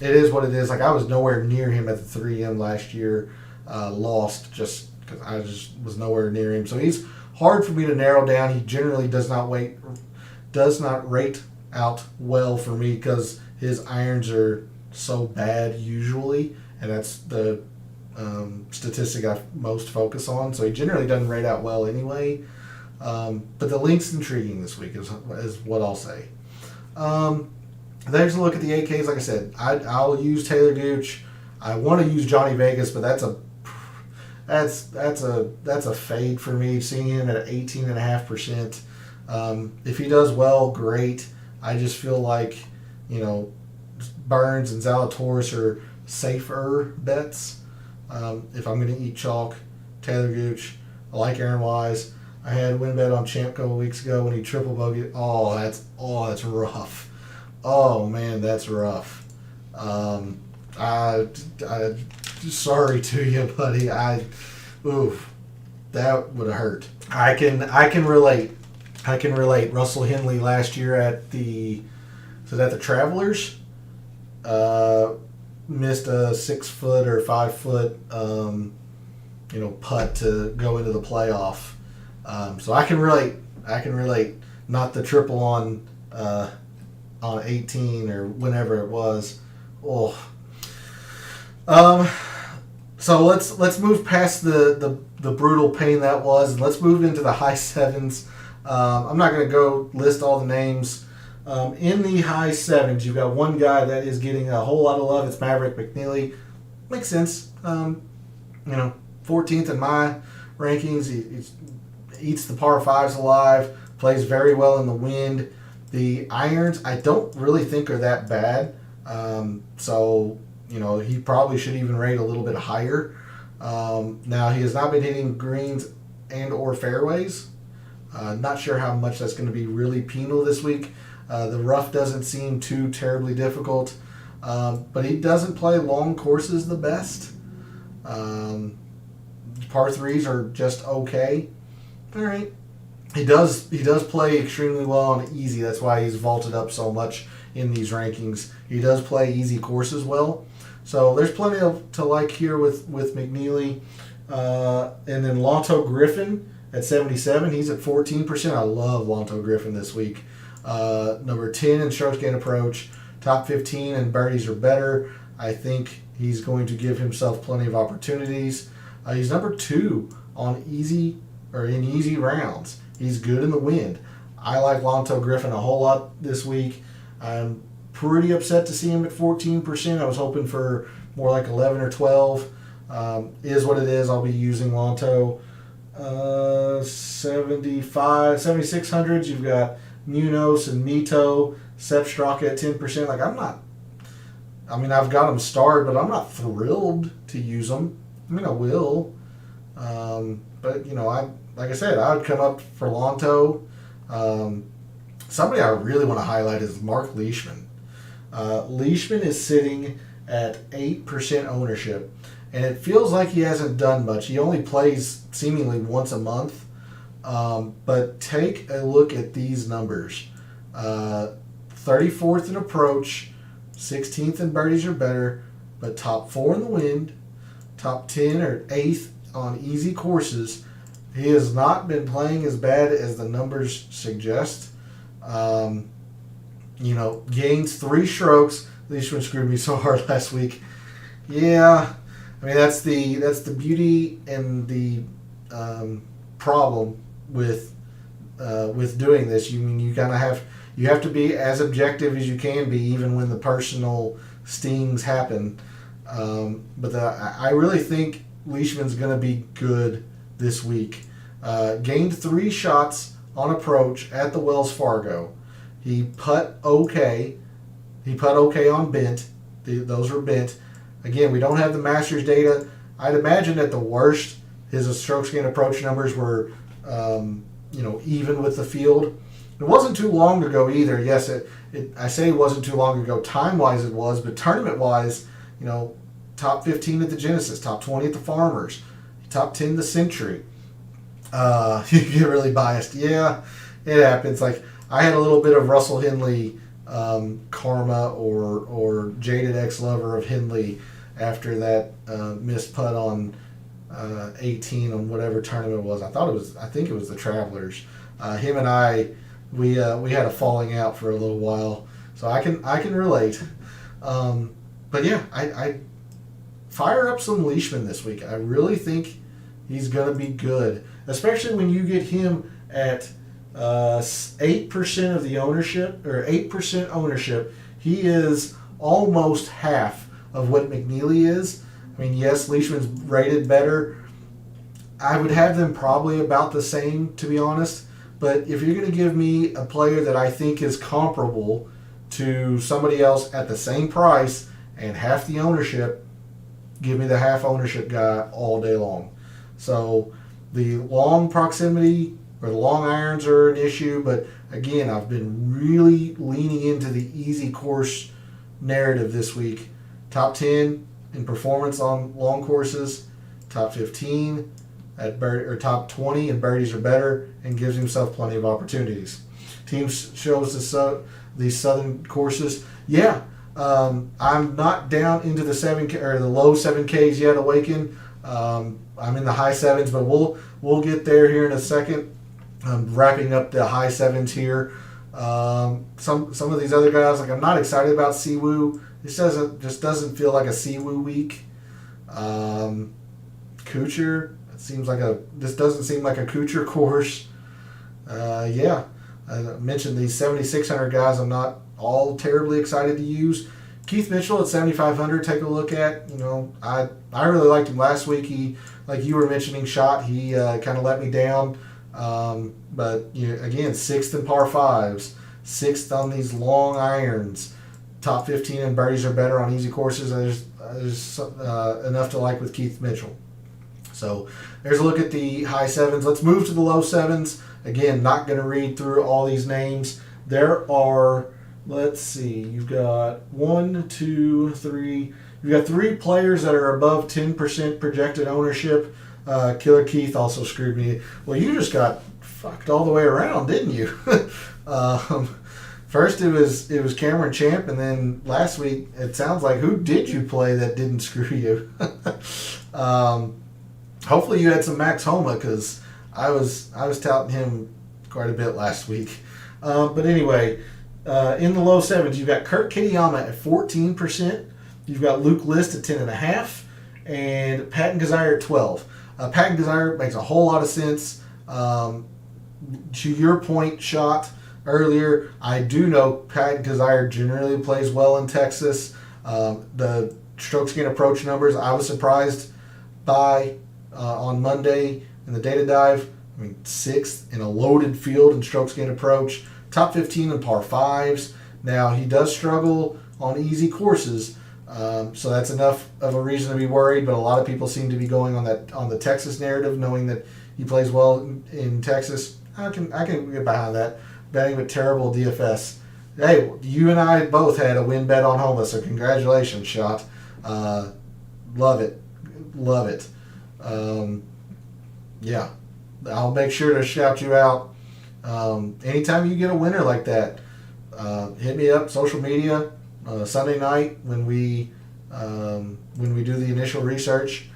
It is what it is. I was nowhere near him at the 3M last year. Lost just because I just was nowhere near him. So he's hard for me to narrow down. He generally does not rate out well for me because his irons are so bad usually, and that's the statistic I most focus on. So he generally doesn't rate out well anyway. But the link's intriguing this week is what I'll say. There's a look at the 8Ks. Like I said, I'll use Taylor Gooch. I want to use Johnny Vegas, but that's a fade for me. Seeing him at 18.5%. If he does well, great. I just feel like Burns and Zalatoris are safer bets. If I'm going to eat chalk, Taylor Gooch. I like Aaron Wise. I had a win bet on Champ a couple weeks ago when he triple bogeyed. That's rough. Oh man, that's rough. Sorry to you, buddy. That would have hurt. I can relate. Russell Henley last year at the Travelers missed a 6 foot or 5 foot putt to go into the playoff. So I can relate. Not the triple on 18 or whenever it was. Oh. So let's move past the brutal pain that was, and let's move into the high sevens. I'm not going to go list all the names. In the high sevens, you've got one guy that is getting a whole lot of love. It's Maverick McNeely. Makes sense. 14th in my rankings. He eats the par fives alive, plays very well in the wind. The irons, I don't really think are that bad. So, he probably should even rate a little bit higher. Now, he has not been hitting greens and or fairways. Not sure how much that's going to be really penal this week. The rough doesn't seem too terribly difficult. But he doesn't play long courses the best. Par threes are just okay. All right. He does play extremely well on easy. That's why he's vaulted up so much in these rankings. He does play easy courses well. So there's plenty to like here with McNeely. And then Lonto Griffin at 77. He's at 14%. I love Lonto Griffin this week. Number 10 in strokes gained approach. Top 15 and birdies are better. I think he's going to give himself plenty of opportunities. He's number 2 in easy rounds. He's good in the wind. I like Lonto Griffin a whole lot this week. I'm pretty upset to see him at 14%. I was hoping for more like 11 or 12. Is what it is. I'll be using Lonto. 7,600s. You've got Munoz and Mito. Sepp Straka at 10%. I've got them starred, but I'm not thrilled to use them. I will. But, like I said, I would come up for Lonto. Somebody I really want to highlight is Mark Leishman. Leishman is sitting at 8% ownership, and it feels like he hasn't done much. He only plays seemingly once a month. But take a look at these numbers. 34th in approach, 16th in birdies or better, but top 4 in the wind, top 10 or 8th on easy courses. He has not been playing as bad as the numbers suggest. Gains 3 strokes. Leishman screwed me so hard last week. Yeah, that's the beauty and the problem with doing this. You kind of have to be as objective as you can be, even when the personal stings happen. But I really think Leishman's going to be good this week. Gained 3 shots on approach at the Wells Fargo. He putt okay. He putt okay on bent. Those were bent. Again, we don't have the Masters data. I'd imagine at the worst, his strokes gained approach numbers were even with the field. It wasn't too long ago either. Yes, I say it wasn't too long ago time-wise it was, but tournament-wise, top 15 at the Genesis, top 20 at the Farmers, top 10 the Century. You get really biased. Yeah, it happens. Like, I had a little bit of Russell Henley karma or jaded ex-lover of Henley after that missed putt on 18 on whatever tournament it was. I think it was the Travelers. Him and I, we had a falling out for a little while, so I can relate. But yeah, I fire up some Leishman this week. I really think he's gonna be good, especially when you get him at 8% of the ownership, or 8% ownership. He is almost half of what McNeely is. Yes, Leishman's rated better. I would have them probably about the same, to be honest. But if you're going to give me a player that I think is comparable to somebody else at the same price and half the ownership, give me the half ownership guy all day long. So the long proximity or the long irons are an issue, but again, I've been really leaning into the easy course narrative this week. Top 10 in performance on long courses, top 15 or top 20 in birdies or better, and gives himself plenty of opportunities. Team shows the southern courses. Yeah, I'm not down into the the low 7Ks yet. Awaken. I'm in the high 7s, but we'll get there here in a second. I'm wrapping up the high 7s here. Some of these other guys, like, I'm not excited about Siwoo. This just doesn't feel like a Siwoo week. Kuchar, this doesn't seem like a Kuchar course. Yeah, I mentioned these 7,600 guys. I'm not all terribly excited to use. Keith Mitchell at 7,500. Take a look at. I really liked him last week. He like you were mentioning, Shot, he kind of let me down. But again, sixth in par fives, sixth on these long irons, top 15 in birdies or better on easy courses. There's enough to like with Keith Mitchell. So there's a look at the high sevens. Let's move to the low sevens. Again, not going to read through all these names. There are, let's see, you've got 1, 2, 3. You've got 3 players that are above 10% projected ownership. Killer Keith also screwed me. Well, you just got fucked all the way around, didn't you? First it was Cameron Champ, and then last week it sounds like, who did you play that didn't screw you? Hopefully you had some Max Homa, because I was touting him quite a bit last week. But anyway, in the low sevens, you've got Kurt Kitayama at 14%. You've got Luke List at 10.5%, and Patton Kizzire at 12%. Patton Kizzire makes a whole lot of sense. To your point, Shot, earlier, I do know Patton Kizzire generally plays well in Texas. The strokes gain approach numbers, I was surprised by on Monday in the data dive. I mean, 6th in a loaded field in strokes gain approach, top 15 in par 5s. Now, he does struggle on easy courses, so that's enough of a reason to be worried, but a lot of people seem to be going on the Texas narrative, knowing that he plays well in Texas. I can get behind that. Betting with terrible DFS. Hey, you and I both had a win bet on Homa, so congratulations, Shot. Love it. Yeah, I'll make sure to shout you out. Anytime you get a winner like that, hit me up, social media, Sunday night when we do the initial research.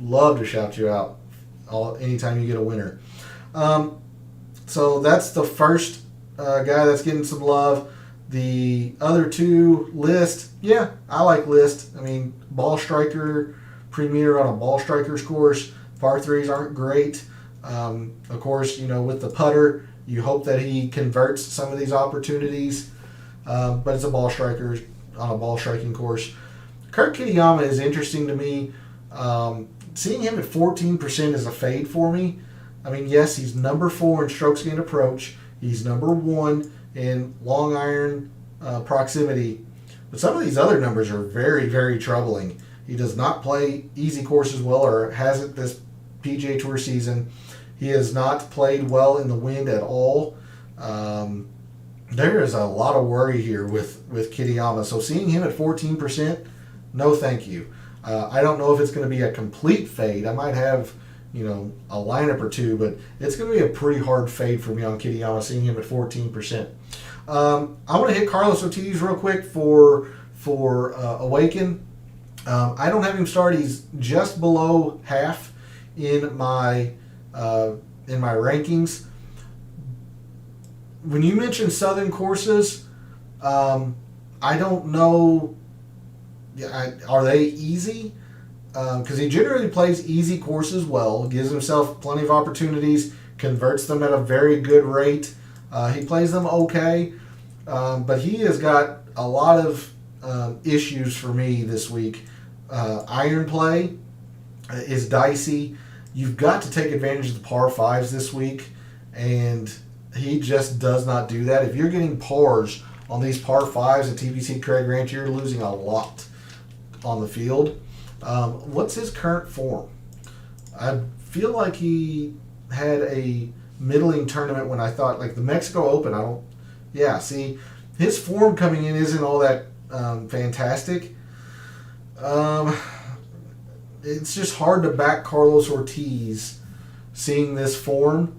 Love to shout you out anytime you get a winner. So that's the first guy that's getting some love. The other 2, List. Yeah, I like List. I mean, ball striker premier on a ball striker's course. Par 3s aren't great. Of course, with the putter, you hope that he converts some of these opportunities. But it's a ball striker on a ball striking course. Kurt Kitayama is interesting to me. Seeing him at 14% is a fade for me. I mean, yes, he's number 4 in strokes gained approach. He's number 1 in long iron proximity. But some of these other numbers are very, very troubling. He does not play easy courses well, or hasn't this PGA Tour season. He has not played well in the wind at all. There is a lot of worry here with Kitayama. So seeing him at 14%, no thank you. I don't know if it's going to be a complete fade. I might have a lineup or 2, but it's going to be a pretty hard fade for me on Kitayama, seeing him at 14%. I want to hit Carlos Ortiz real quick for Awaken. I don't have him start. He's just below half in my rankings. When you mention Southern courses, I don't know. Are they easy? Because he generally plays easy courses well, gives himself plenty of opportunities, converts them at a very good rate. He plays them okay, but he has got a lot of issues for me this week. Iron play is dicey. You've got to take advantage of the par 5s this week, and he just does not do that. If you're getting pars on these par 5s at TPC Craig Ranch, you're losing a lot on the field. What's his current form? I feel like he had a middling tournament when I thought, like the Mexico Open, see, his form coming in isn't all that fantastic. It's just hard to back Carlos Ortiz seeing this form.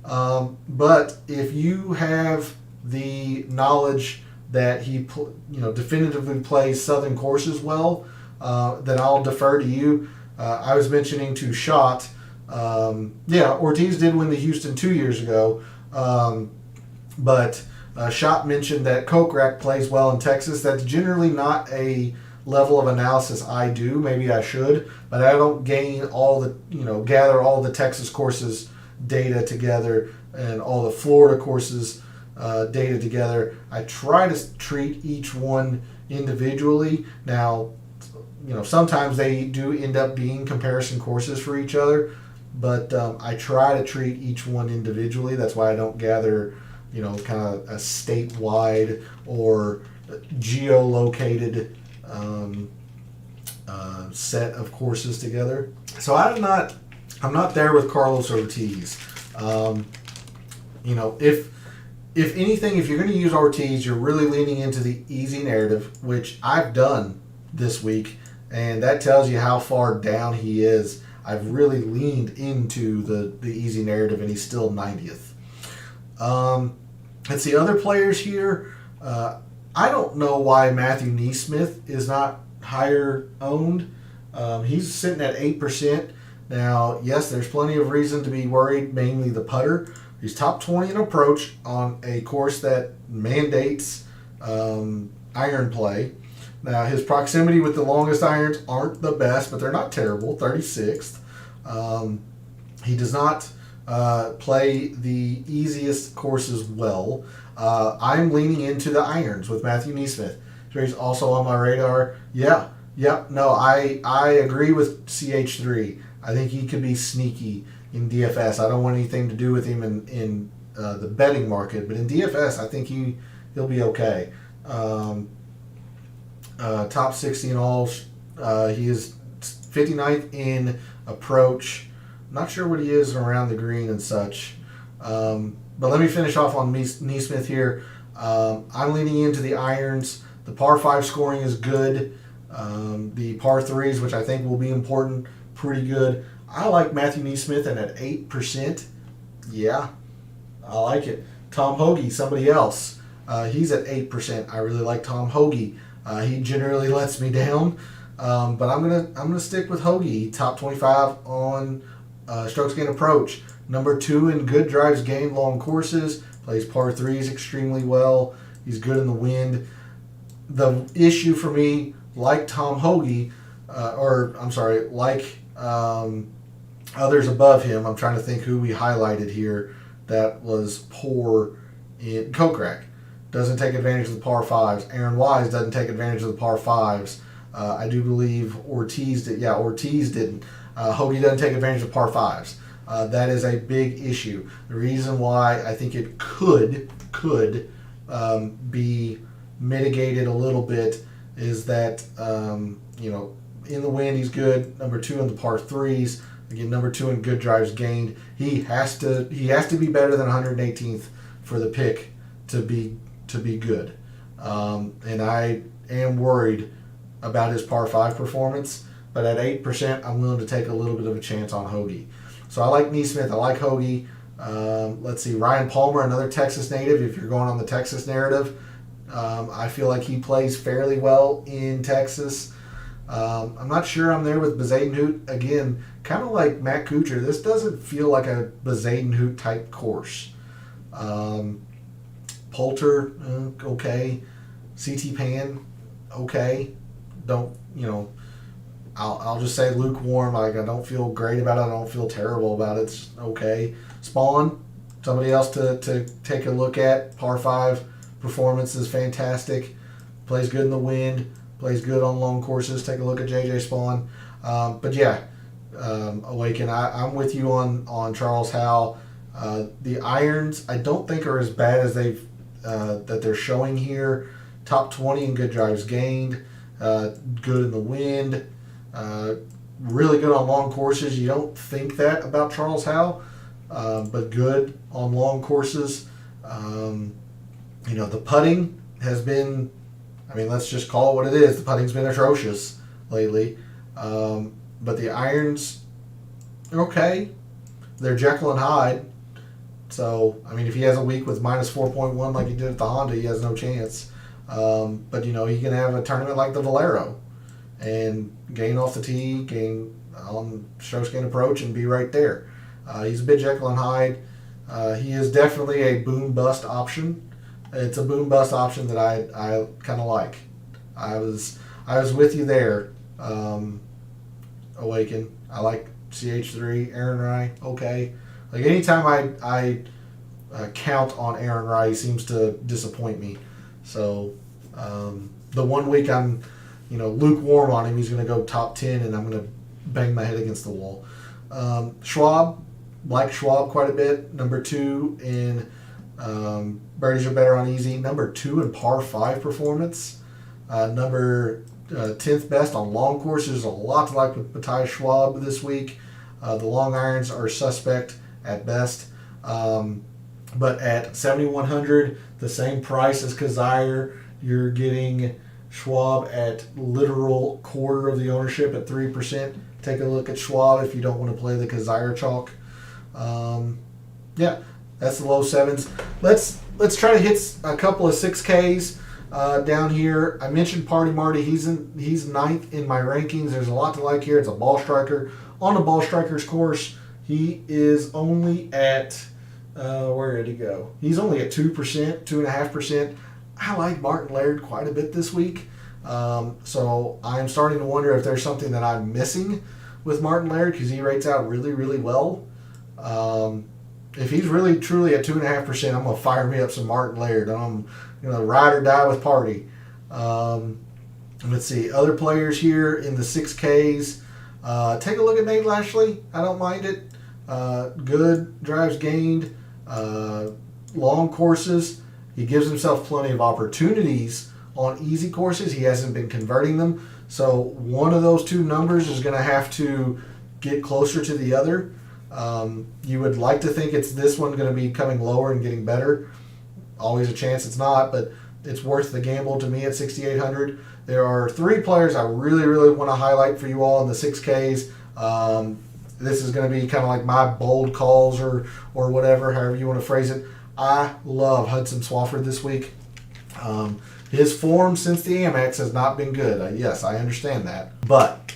But if you have the knowledge that he definitively plays Southern courses well, then I'll defer to you. I was mentioning to Shot, Ortiz did win the Houston 2 years ago, but Shot mentioned that Kokrak plays well in Texas. That's generally not a level of analysis I do. Maybe I should, but I don't gather all the Texas courses data together and all the Florida courses data together. I try to treat each one individually. Now, sometimes they do end up being comparison courses for each other, but I try to treat each one individually. That's why I don't gather, kind of a statewide or geolocated set of courses together. So I'm not there with Carlos Ortiz. If anything, if you're going to use Ortiz, you're really leaning into the easy narrative, which I've done this week, and that tells you how far down he is. I've really leaned into the easy narrative, and he's still 90th. Let's see, other players here. I don't know why Matthew Neesmith is not higher owned. He's sitting at 8%. Now, yes, there's plenty of reason to be worried, mainly the putter. He's top 20 in approach on a course that mandates iron play. Now, his proximity with the longest irons aren't the best, but they're not terrible, 36th. He does not play the easiest courses well. I'm leaning into the irons with Matthew Neesmith. He's also on my radar. I agree with CH3. I think he could be sneaky in DFS. I don't want anything to do with him in the betting market, but in DFS, I think he'll be okay. Top 60 in all. He is 59th in approach. Not sure what he is around the green and such. But let me finish off on Neesmith here. I'm leaning into the irons. The par 5 scoring is good. The par 3s, which I think will be important, pretty good. I like Matthew Neesmith, and at 8%, yeah, I like it. Tom Hoagie, somebody else. He's at 8%. I really like Tom Hoagie. He generally lets me down, but I'm gonna stick with Hoagie. Top 25 on strokes gained approach. Number 2 in good drives gained long courses. Plays par 3s extremely well. He's good in the wind. The issue for me, like Tom Hoagie, others above him, I'm trying to think who we highlighted here that was poor in Kokrak. Doesn't take advantage of the par 5s. Aaron Wise doesn't take advantage of the par 5s. I do believe Ortiz did. Yeah, Ortiz didn't. Hoagie doesn't take advantage of par 5s. That is a big issue. The reason why I think it could be mitigated a little bit is that, in the wind he's good. Number 2 in the par 3s. Again, number 2 in good drives gained. He has to be better than 118th for the pick to be good. And I am worried about his par 5 performance. But at 8%, I'm willing to take a little bit of a chance on Hoagie. So I like Neesmith. I like Hoagie. Let's see, Ryan Palmer, another Texas native. If you're going on the Texas narrative, I feel like he plays fairly well in Texas. I'm not sure I'm there with Bezadenhout. Again, kind of like Matt Kuchar, this doesn't feel like a Bezadenhout type course. Poulter, okay. CT Pan, okay. I'll just say lukewarm. Like, I don't feel great about it. I don't feel terrible about it. It's okay. Spawn, somebody else to take a look at. Par 5 performance is fantastic. Plays good in the wind. Plays good on long courses. Take a look at JJ Spawn. Awaken. I'm with you on Charles Howell. The irons I don't think are as bad as that they're showing here. Top 20 in good drives gained. Good in the wind. Really good on long courses. You don't think that about Charles Howell, but good on long courses. The putting has been, let's just call it what it is. The putting's been atrocious lately. But the irons are okay. They're Jekyll and Hyde. So, if he has a week with minus 4.1 like he did at the Honda, he has no chance. But, he can have a tournament like the Valero and gain off the tee, gain on strokes gained approach, and be right there. He's a bit Jekyll and Hyde. He is definitely a boom-bust option. It's a boom-bust option that I kind of like. I was with you there, Awaken. I like CH3, Aaron Rye, okay. Like, anytime I count on Aaron Rye, he seems to disappoint me. So, the one week I'm lukewarm on him, he's going to go top 10, and I'm going to bang my head against the wall. Schwab, like Schwab quite a bit. Number 2 in birdies are better on easy. Number 2 in par 5 performance. Number 10th best on long courses. A lot to like with Matthias Schwab this week. The long irons are suspect at best. But at 7,100, the same price as Kazire, you're getting Schwab at literal quarter of the ownership at 3%. Take a look at Schwab if you don't want to play the Kazire chalk. Yeah, that's the low sevens. Let's try to hit a couple of 6Ks down here. I mentioned Party Marty. He's 9th in my rankings. There's a lot to like here. It's a ball striker. On the ball strikers course, he is only at where did he go? He's only at 2%, 2.5%. I like Martin Laird quite a bit this week. So I'm starting to wonder if there's something that I'm missing with Martin Laird, because he rates out really, really well. If he's really truly at 2.5%, I'm going to fire me up some Martin Laird. I'm going to ride or die with Party. Let's see. Other players here in the 6Ks. Take a look at Nate Lashley. I don't mind it. Good drives gained. Long courses. He gives himself plenty of opportunities on easy courses. He hasn't been converting them. So one of those two numbers is going to have to get closer to the other. You would like to think it's this one going to be coming lower and getting better. Always a chance it's not, but it's worth the gamble to me at 6,800. There are 3 players I really, really want to highlight for you all in the 6Ks. This is going to be kind of like my bold calls or whatever, however you want to phrase it. I love Hudson Swafford this week. His form since the Amex has not been good. Yes, I understand that. But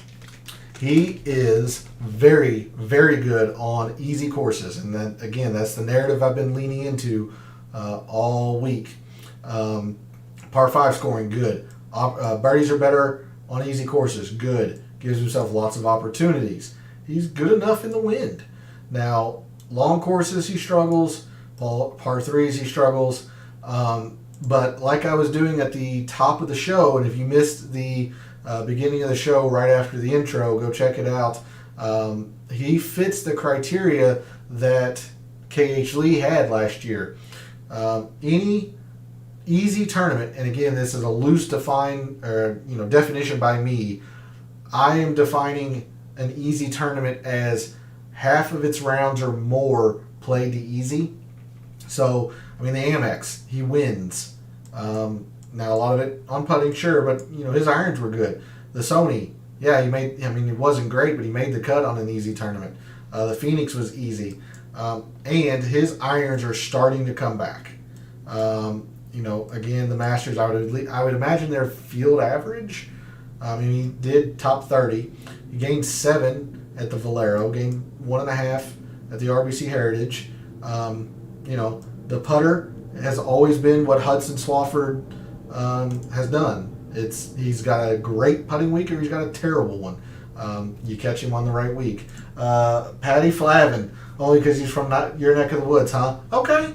he is very, very good on easy courses. And then, again, that's the narrative I've been leaning into all week. Par 5 scoring, good. Birdies are better on easy courses, good. Gives himself lots of opportunities. He's good enough in the wind. Now, long courses, he struggles. Par 3s, he struggles. But like I was doing at the top of the show, and if you missed the beginning of the show right after the intro, go check it out. He fits the criteria that KH Lee had last year. Any easy tournament, and again, this is a loose definition by me. I am defining an easy tournament as half of its rounds or more played the easy. So, the Amex, he wins. Now, a lot of it on putting, sure, but, his irons were good. The Sony, yeah, it wasn't great, but he made the cut on an easy tournament. The Phoenix was easy. And his irons are starting to come back. Again, the Masters, I would imagine they're field average. He did top 30. He gained 7 at the Valero, gained 1.5 at the RBC Heritage. The putter has always been what Hudson Swafford has done. He's got a great putting week, or he's got a terrible one. You catch him on the right week. Patty Flavin, only because he's from your neck of the woods, huh? Okay,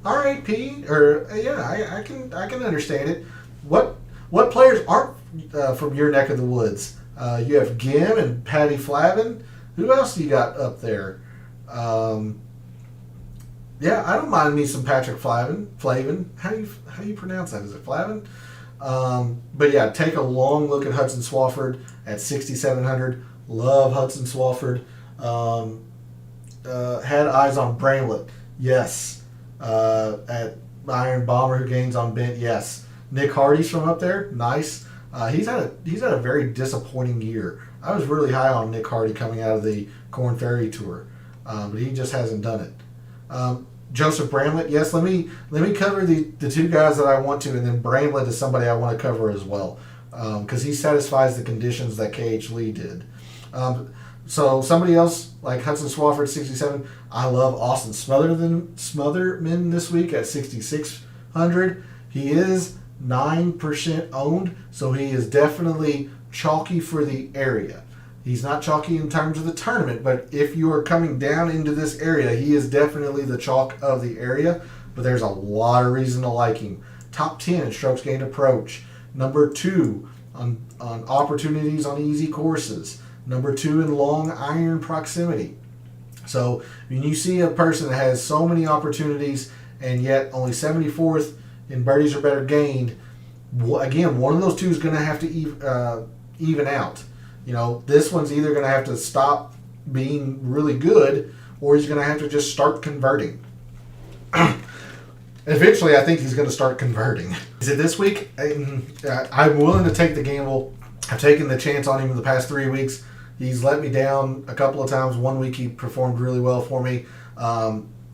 all right, P. I can understand it. What players aren't from your neck of the woods? You have Gim and Patty Flavin. Who else do you got up there? Yeah, I don't mind me some Patrick Flavin. How do you pronounce that? Is it Flavin? But yeah, take a long look at Hudson Swafford at 6,700. Love Hudson Swafford. Had eyes on Bramlett. Yes. At Iron Bomber, who gains on Bent. Yes. Nick Hardy's from up there. Nice. He's had a very disappointing year. I was really high on Nick Hardy coming out of the Corn Ferry Tour, but he just hasn't done it. Joseph Bramlett, yes. Let me cover the 2 guys that I want to, and then Bramlett is somebody I want to cover as well, because he satisfies the conditions that KH Lee did. So somebody else like Hudson Swafford, 67. I love Austin Smotherman this week at 6,600. He is 9% owned, so he is definitely chalky for the area. He's not chalky in terms of the tournament, but if you are coming down into this area, he is definitely the chalk of the area, but there's a lot of reason to like him. Top 10 in strokes gained approach. Number 2 on opportunities on easy courses. Number 2 in long iron proximity. So when you see a person that has so many opportunities and yet only 74th in birdies or better gained, again, one of those two is going to have to even out. You know, this one's either going to have to stop being really good, or he's going to have to just start converting. Eventually, I think he's going to start converting. Is it this week? I'm willing to take the gamble. I've taken the chance on him in the past 3 weeks. He's let me down a couple of times. 1 week he performed really well for me.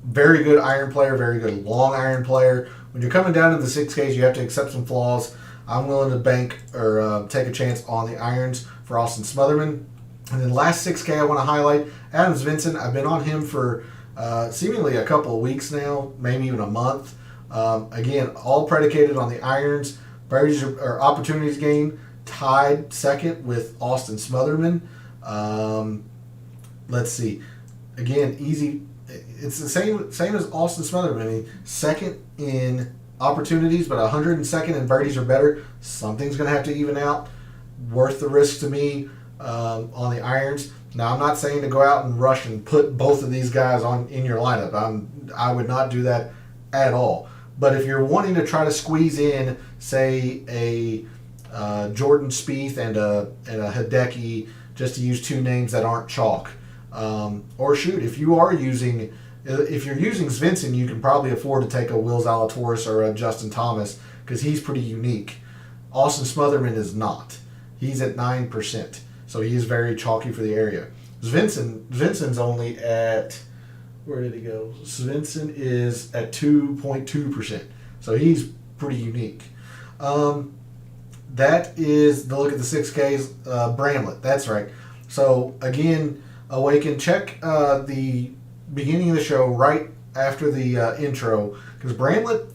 Very good iron player, very good long iron player. When you're coming down to the 6Ks, you have to accept some flaws. I'm willing to bank or take a chance on the irons for Austin Smotherman. And then last 6K I want to highlight Adam Svensson. I've been on him for seemingly a couple of weeks now, maybe even a month. Again, all predicated on the irons. Birdies or opportunities gained, tied second with Austin Smotherman. Let's see. Again, easy. It's the same as Austin Smotherman. I mean, second in opportunities, but 102nd in birdies or better. Something's going to have to even out. Worth the risk to me on the irons. Now, I'm not saying to go out and rush and put both of these guys in your lineup. I would not do that at all. But if you're wanting to try to squeeze in, say, a Jordan Spieth and a Hideki, just to use two names that aren't chalk, or shoot, if you're using Svensson, you can probably afford to take a Will Zalatoris or a Justin Thomas because he's pretty unique. Austin Smotherman is not. He's at 9%, so he is very chalky for the area. Svensson's only at, where did he go? Svensson is at 2.2%, so he's pretty unique. That is the look at the 6Ks. Bramlett, that's right. So again, Awaken, check the beginning of the show right after the intro, because Bramlett's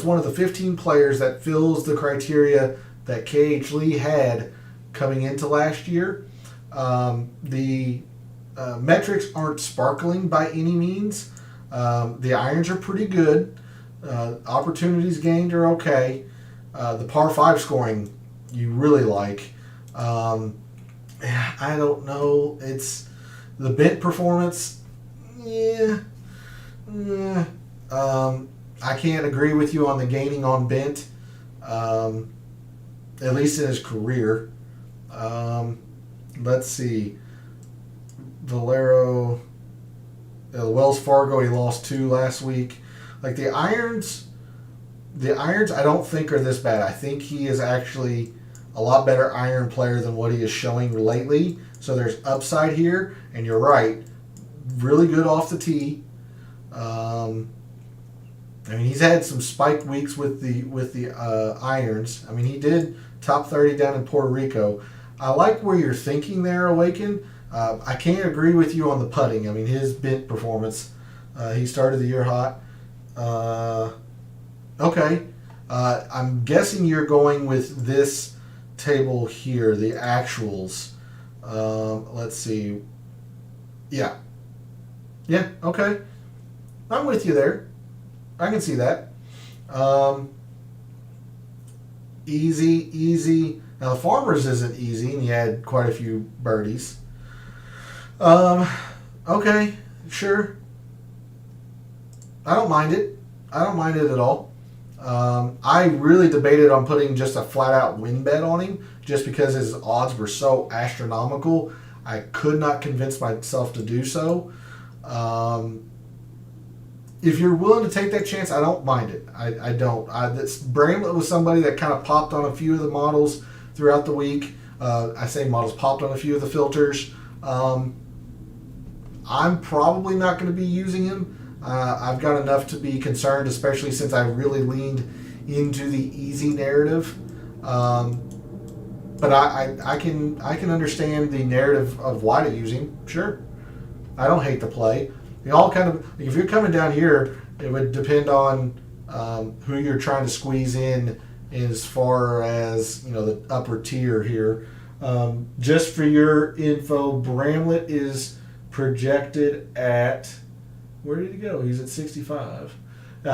one of the 15 players that fills the criteria that KH Lee had coming into last year. The metrics aren't sparkling by any means. The irons are pretty good. Opportunities gained are okay. The par 5 scoring you really like. I don't know. It's the bent performance. Yeah. I can't agree with you on the gaining on bent. At least in his career. Let's see. Valero, Wells Fargo, he lost 2 last week. Like the irons I don't think are this bad. I think he is actually a lot better iron player than what he is showing lately. So there's upside here, and you're right. Really good off the tee. I mean, he's had some spike weeks with the irons. I mean, he did top 30 down in Puerto Rico. I like where you're thinking there, Awaken. I can't agree with you on the putting. I mean, his bent performance. He started the year hot. Okay. I'm guessing you're going with this table here, the actuals. Let's see. Yeah. Yeah, okay. I'm with you there. I can see that. Easy. Now, the Farmers isn't easy, and he had quite a few birdies. Okay, sure. I don't mind it. I don't mind it at all. I really debated on putting just a flat-out win bet on him just because his odds were so astronomical. I could not convince myself to do so. If you're willing to take that chance, I don't mind it. I don't. Bramlett was somebody that kind of popped on a few of the models throughout the week. I say models popped on a few of the filters. I'm probably not going to be using him. I've got enough to be concerned, especially since I really leaned into the easy narrative. But I can understand the narrative of why to use him. Sure, I don't hate the play. They all kind of, if you're coming down here, it would depend on who you're trying to squeeze in as far as, you know, the upper tier here. Just for your info, Bramlett is projected at, where did he go? He's at 65.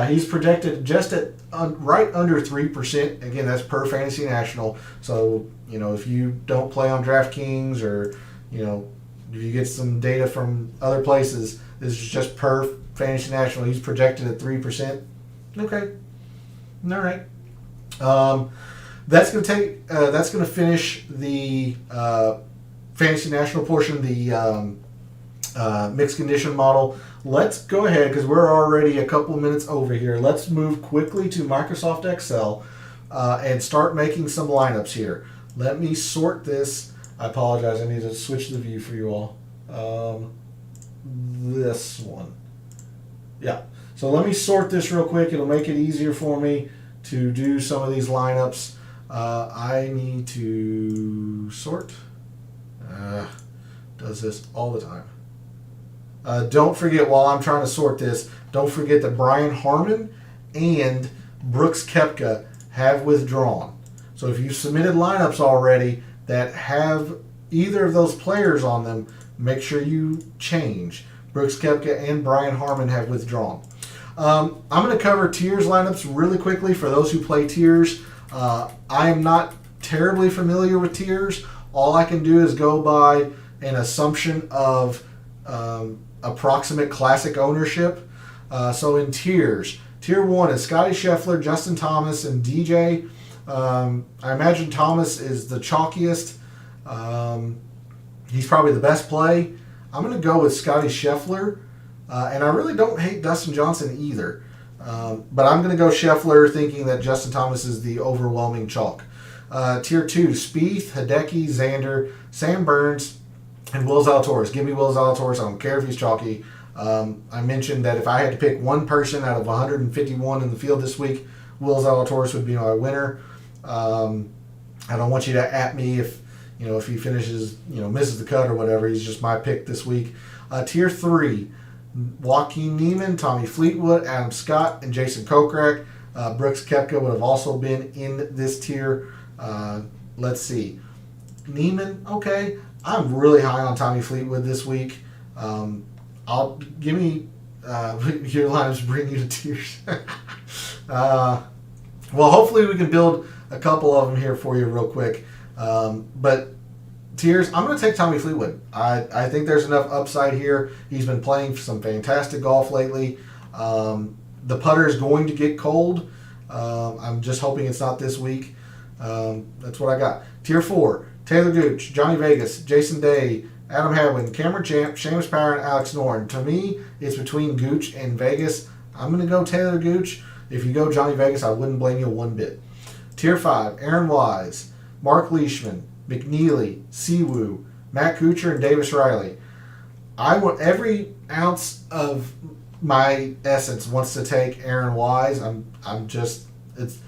He's projected just at right under 3%. Again, that's per Fantasy National. So, if you don't play on DraftKings or, if you get some data from other places, this is just per Fantasy National. He's projected at 3%. Okay. All right. That's going to finish the Fantasy National portion, the mixed condition model. Let's go ahead, because we're already a couple of minutes over here. Let's move quickly to Microsoft Excel and start making some lineups here. Let me sort this. I apologize. I need to switch the view for you all. This one. Yeah. So let me sort this real quick. It'll make it easier for me to do some of these lineups. I need to sort. Does this all the time. Don't forget, while I'm trying to sort this, don't forget that Brian Harmon and Brooks Koepka have withdrawn. So if you've submitted lineups already that have either of those players on them, make sure you change. Brooks Koepka and Brian Harmon have withdrawn. I'm going to cover tiers lineups really quickly for those who play tiers. I am not terribly familiar with tiers. All I can do is go by an assumption of approximate classic ownership. So in tiers, tier 1 is Scotty Scheffler, Justin Thomas, and DJ. I imagine Thomas is the chalkiest. He's probably the best play. I'm going to go with Scotty Scheffler. And I really don't hate Dustin Johnson either. But I'm going to go Scheffler, thinking that Justin Thomas is the overwhelming chalk. Tier 2, Spieth, Hideki, Xander, Sam Burns, and Will Zalatoris. Give me Will Zalatoris. I don't care if he's chalky. I mentioned that if I had to pick one person out of 151 in the field this week, Will Zalatoris would be my winner. I don't want you to at me if he finishes, misses the cut or whatever. He's just my pick this week. Tier 3, Joaquin Niemann, Tommy Fleetwood, Adam Scott, and Jason Kokrak. Brooks Koepka would have also been in this tier. Let's see. Niemann, okay. I'm really high on Tommy Fleetwood this week. Give me your lineups bring you to tears. Well, hopefully we can build a couple of them here for you real quick. But tiers, I'm going to take Tommy Fleetwood. I think there's enough upside here. He's been playing some fantastic golf lately. The putter is going to get cold. I'm just hoping it's not this week. That's what I got. Tier 4, Taylor Gooch, Johnny Vegas, Jason Day, Adam Hadwin, Cameron Champ, Seamus Power, and Alex Noren. To me, it's between Gooch and Vegas. I'm going to go Taylor Gooch. If you go Johnny Vegas, I wouldn't blame you one bit. Tier 5, Aaron Wise, Mark Leishman, McNeely, Siwoo, Matt Kuchar, and Davis Riley. I want every ounce of my essence wants to take Aaron Wise. It's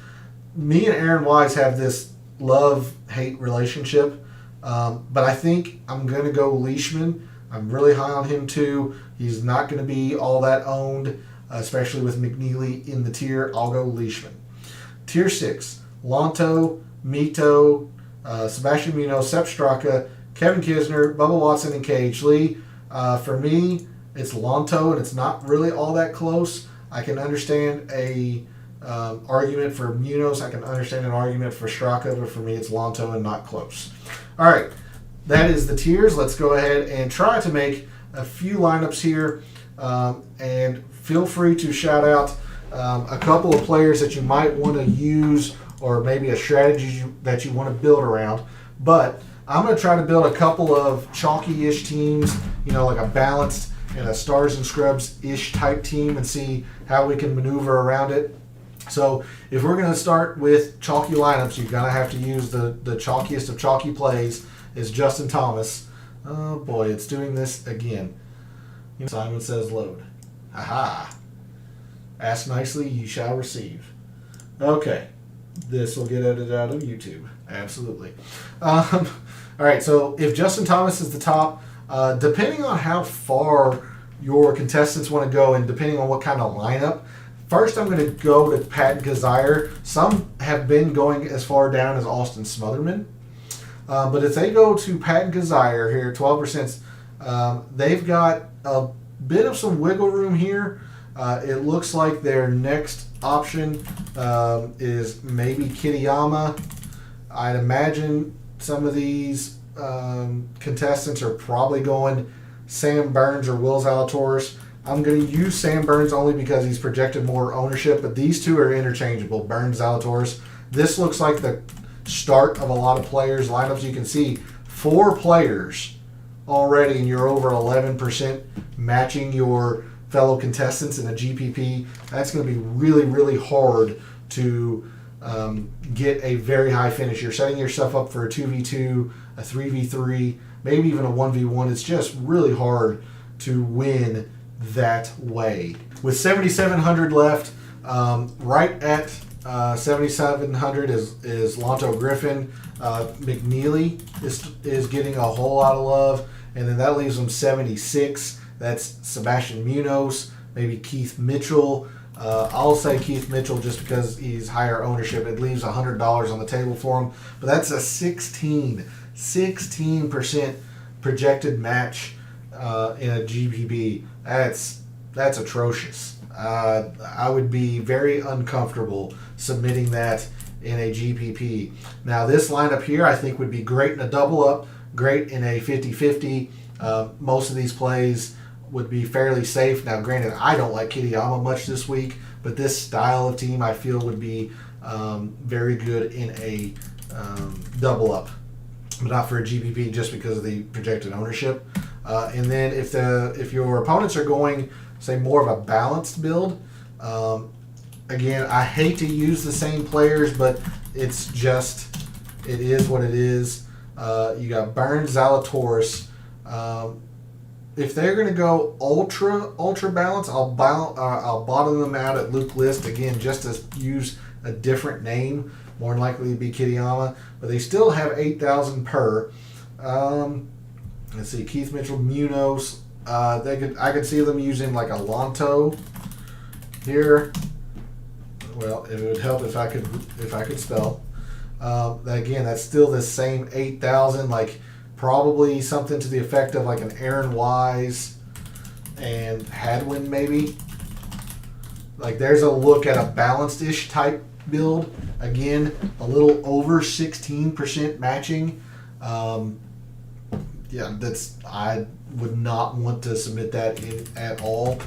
me and Aaron Wise have this love-hate relationship. But I think I'm going to go Leishman. I'm really high on him too. He's not going to be all that owned, especially with McNeely in the tier. I'll go Leishman. Tier 6, Lonto, Mito, Sebastian Munoz, Sepp Straka, Kevin Kisner, Bubba Watson, and KH Lee. For me, it's Lonto, and it's not really all that close. I can understand a argument for Munoz. I can understand an argument for Straka, but for me, it's Lonto and not close. All right, that is the tiers. Let's go ahead and try to make a few lineups here, and feel free to shout out a couple of players that you might want to use, or maybe a strategy that you want to build around. But I'm going to try to build a couple of chalky-ish teams, like a balanced and a stars and scrubs-ish type team, and see how we can maneuver around it. So if we're going to start with chalky lineups, you're going to have to use the chalkiest of chalky plays is Justin Thomas. Oh boy, it's doing this again. Simon says load. Aha. Ask nicely, you shall receive. Okay. This will get edited out of YouTube. Absolutely. All right, so if Justin Thomas is the top, depending on how far your contestants want to go and depending on what kind of lineup, first I'm going to go to Patton Kizzire. Some have been going as far down as Austin Smotherman. But if they go to Patton Kizzire here, 12%, they've got a bit of some wiggle room here. It looks like their next option is maybe Kitayama. I'd imagine some of these contestants are probably going Sam Burns or Will Zalatoris. I'm going to use Sam Burns only because he's projected more ownership, but these two are interchangeable, Burns, Zalatoris. This looks like the start of a lot of players' lineups. You can see 4 players already, and you're over 11% matching your fellow contestants in a GPP. That's going to be really, really hard to get a very high finish. You're setting yourself up for a 2v2, a 3v3, maybe even a 1v1. It's just really hard to win that way. With 7,700 left, right at 7,700 is Lonto Griffin. McNeely is getting a whole lot of love, and then that leaves him 76. That's Sebastian Munoz, maybe Keith Mitchell. I'll say Keith Mitchell just because he's higher ownership. It leaves $100 on the table for him, but that's a 16% projected match in a GPP. That's atrocious. I would be very uncomfortable submitting that in a GPP. Now this lineup here I think would be great in a double up, great in a 50-50. Most of these plays would be fairly safe. Now granted, I don't like Kitayama much this week, but this style of team I feel would be very good in a double up, but not for a GPP just because of the projected ownership. And then if your opponents are going, say, more of a balanced build, again, I hate to use the same players, but it is what it is. You got Burns, Zalatoris. If they're going to go ultra balance, I'll bottom them out at Luke List again, just to use a different name. More than likely to be Kitayama, but they still have 8,000 per. Let's see, Keith Mitchell, Munoz. I could see them using like a Lonto here. Well, it would help if I could spell. Again, that's still the same 8,000. Like probably something to the effect of like an Aaron Wise and Hadwin maybe. Like there's a look at a balanced-ish type build. Again, a little over 16% matching. Yeah, I would not want to submit that in at all.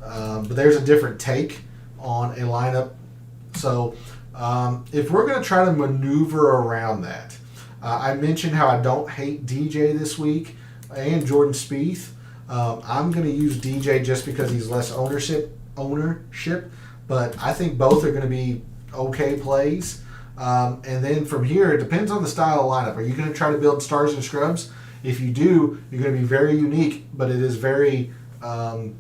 But there's a different take on a lineup. So if we're going to try to maneuver around that, I mentioned how I don't hate DJ this week and Jordan Spieth. I'm going to use DJ just because he's less ownership, but I think both are going to be okay plays. And then from here, it depends on the style of lineup. Are you going to try to build stars and scrubs? If you do, you're going to be very unique, but it is very, Jekyll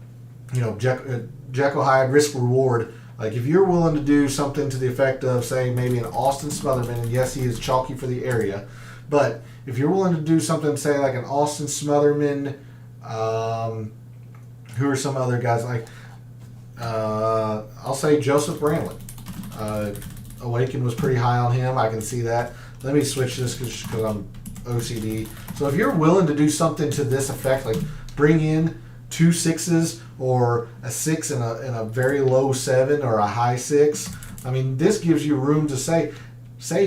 Hyde risk reward. Like if you're willing to do something to the effect of, say, maybe an Austin Smotherman, and yes, he is chalky for the area, but if you're willing to do something, say like an Austin Smotherman, who are some other guys like? I'll say Joseph Bramlett. Awaken was pretty high on him. I can see that. Let me switch this because I'm OCD. So if you're willing to do something to this effect, like bring in 2 6s or a 6 and a very low 7 or a high 6, I mean, this gives you room to say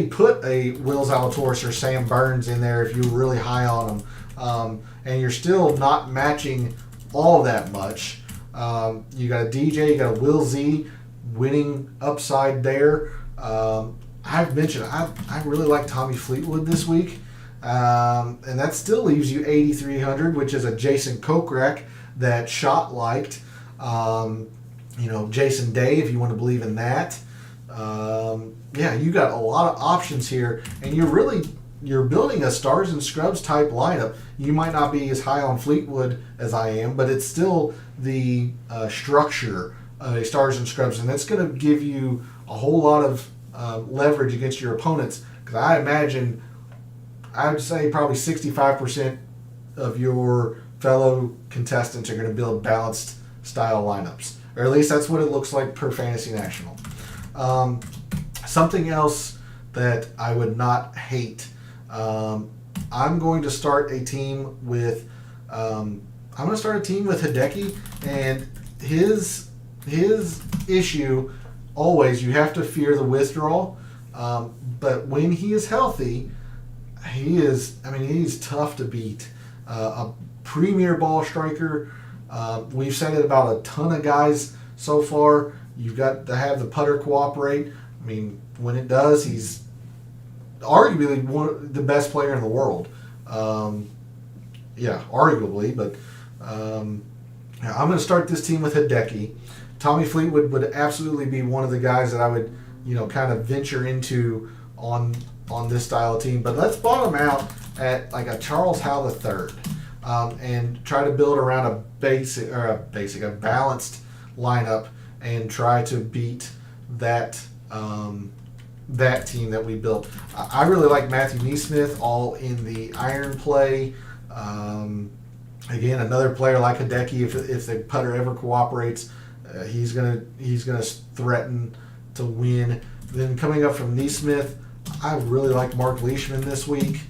put a Will Zalatoris or Sam Burns in there if you're really high on them, and you're still not matching all that much. You got a DJ, you got a Will Z winning upside there. I've mentioned I really like Tommy Fleetwood this week. And that still leaves you 8,300, which is a Jason Kokrak that shot liked. Jason Day, if you want to believe in that. You got a lot of options here, and you're building a stars and scrubs type lineup. You might not be as high on Fleetwood as I am, but it's still the structure of a stars and scrubs, and that's going to give you a whole lot of leverage against your opponents. Because I imagine, I would say probably 65% of your fellow contestants are going to build balanced style lineups. Or at least that's what it looks like per Fantasy National. Something else that I would not hate. I'm going to start a team with Hideki, and his his issue always, you have to fear the withdrawal. But when he is healthy, he's tough to beat. A premier ball striker. We've said it about a ton of guys so far. You've got to have the putter cooperate. I mean, when it does, he's arguably the best player in the world. Arguably, but I'm going to start this team with Hideki. Tommy Fleetwood would absolutely be one of the guys that I would, kind of venture into on this style of team. But let's bottom out at like a Charles Howell III, and try to build around a balanced lineup and try to beat that that team that we built. I really like Matthew Neesmith, all in the iron play. Again, another player like Hideki, if the putter ever cooperates, he's gonna threaten to win. Then coming up from Neesmith, I really like Mark Leishman this week.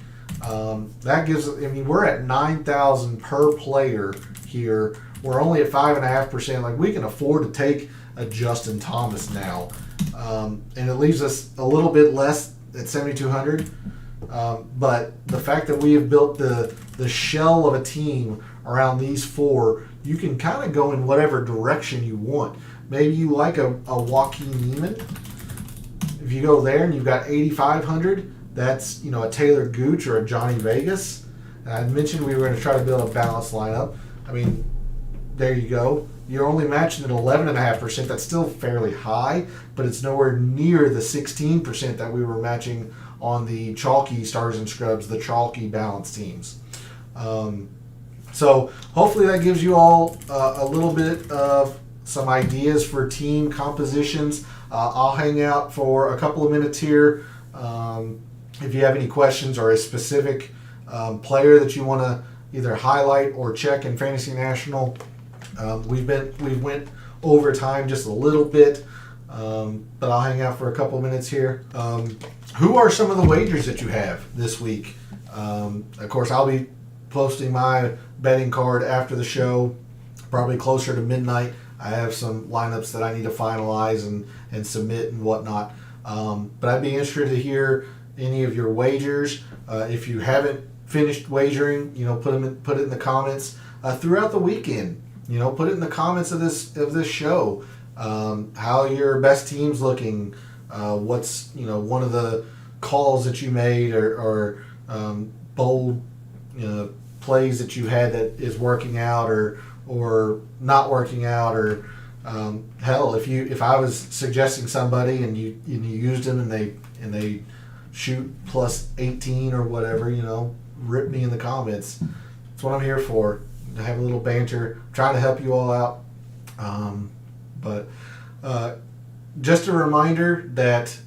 That gives, we're at 9,000 per player here. We're only at 5.5%. Like, we can afford to take a Justin Thomas now, and it leaves us a little bit less at 7,200. But the fact that we have built the shell of a team around these four, you can kind of go in whatever direction you want. Maybe you like a Joaquin Niemann. If you go there and you've got 8,500, that's a Taylor Gooch or a Johnny Vegas. And I mentioned we were going to try to build a balanced lineup. There you go. You're only matching at 11.5%. That's still fairly high, but it's nowhere near the 16% that we were matching on the chalky Stars and Scrubs, the chalky balance teams. So hopefully that gives you all a little bit of some ideas for team compositions. I'll hang out for a couple of minutes here. If you have any questions or a specific player that you want to either highlight or check in Fantasy National, we went over time just a little bit, but I'll hang out for a couple of minutes here. Who are some of the wagers that you have this week? Of course, I'll be posting my betting card after the show, probably closer to midnight. I have some lineups that I need to finalize and submit and whatnot. But I'd be interested to hear any of your wagers. If you haven't finished wagering, put it in the comments throughout the weekend. Put it in the comments of this show. How your best team's looking. What's one of the calls that you made or bold plays that you had that is working out or not working out, or hell, if I was suggesting somebody and you used them and they shoot plus 18 or whatever, rip me in the comments. That's what I'm here for, to have a little banter, trying to help you all out. But just a reminder that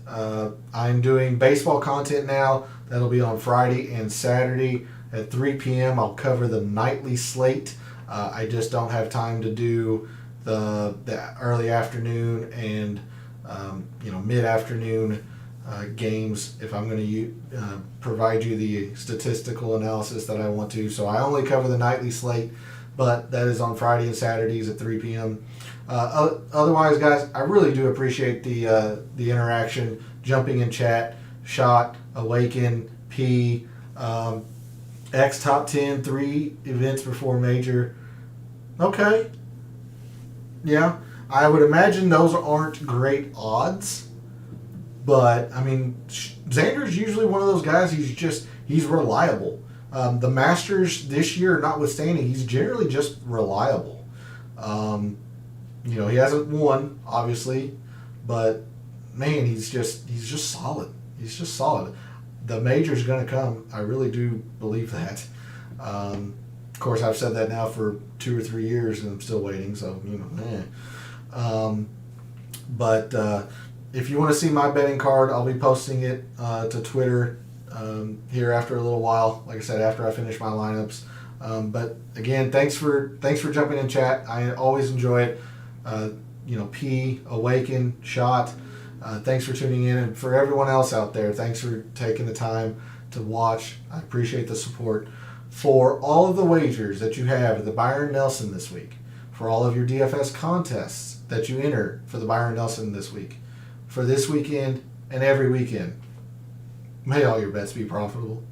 I'm doing baseball content now. That'll be on Friday and Saturday at 3 p.m. I'll cover the nightly slate. I just don't have time to do the early afternoon and mid-afternoon games if I'm going to provide you the statistical analysis that I want to. So I only cover the nightly slate, but that is on Friday and Saturdays at 3 p.m. Otherwise, guys, I really do appreciate the interaction, jumping in chat, Shot, Awaken, P, X top 10, 3 events before major. Okay. Yeah, I would imagine those aren't great odds, but Xander's usually one of those guys. He's reliable. The Masters this year notwithstanding, he's generally just reliable. He hasn't won obviously, but man, he's just solid. He's just solid. The major's going to come. I really do believe that. Of course, I've said that now for 2 or 3 years, and I'm still waiting. So But if you want to see my betting card, I'll be posting it to Twitter here after a little while. Like I said, after I finish my lineups. But again, thanks for jumping in chat. I always enjoy it. P, Awaken, Shot. Thanks for tuning in, and for everyone else out there, thanks for taking the time to watch. I appreciate the support. For all of the wagers that you have at the Byron Nelson this week, for all of your DFS contests that you enter for the Byron Nelson this week, for this weekend and every weekend. May all your bets be profitable.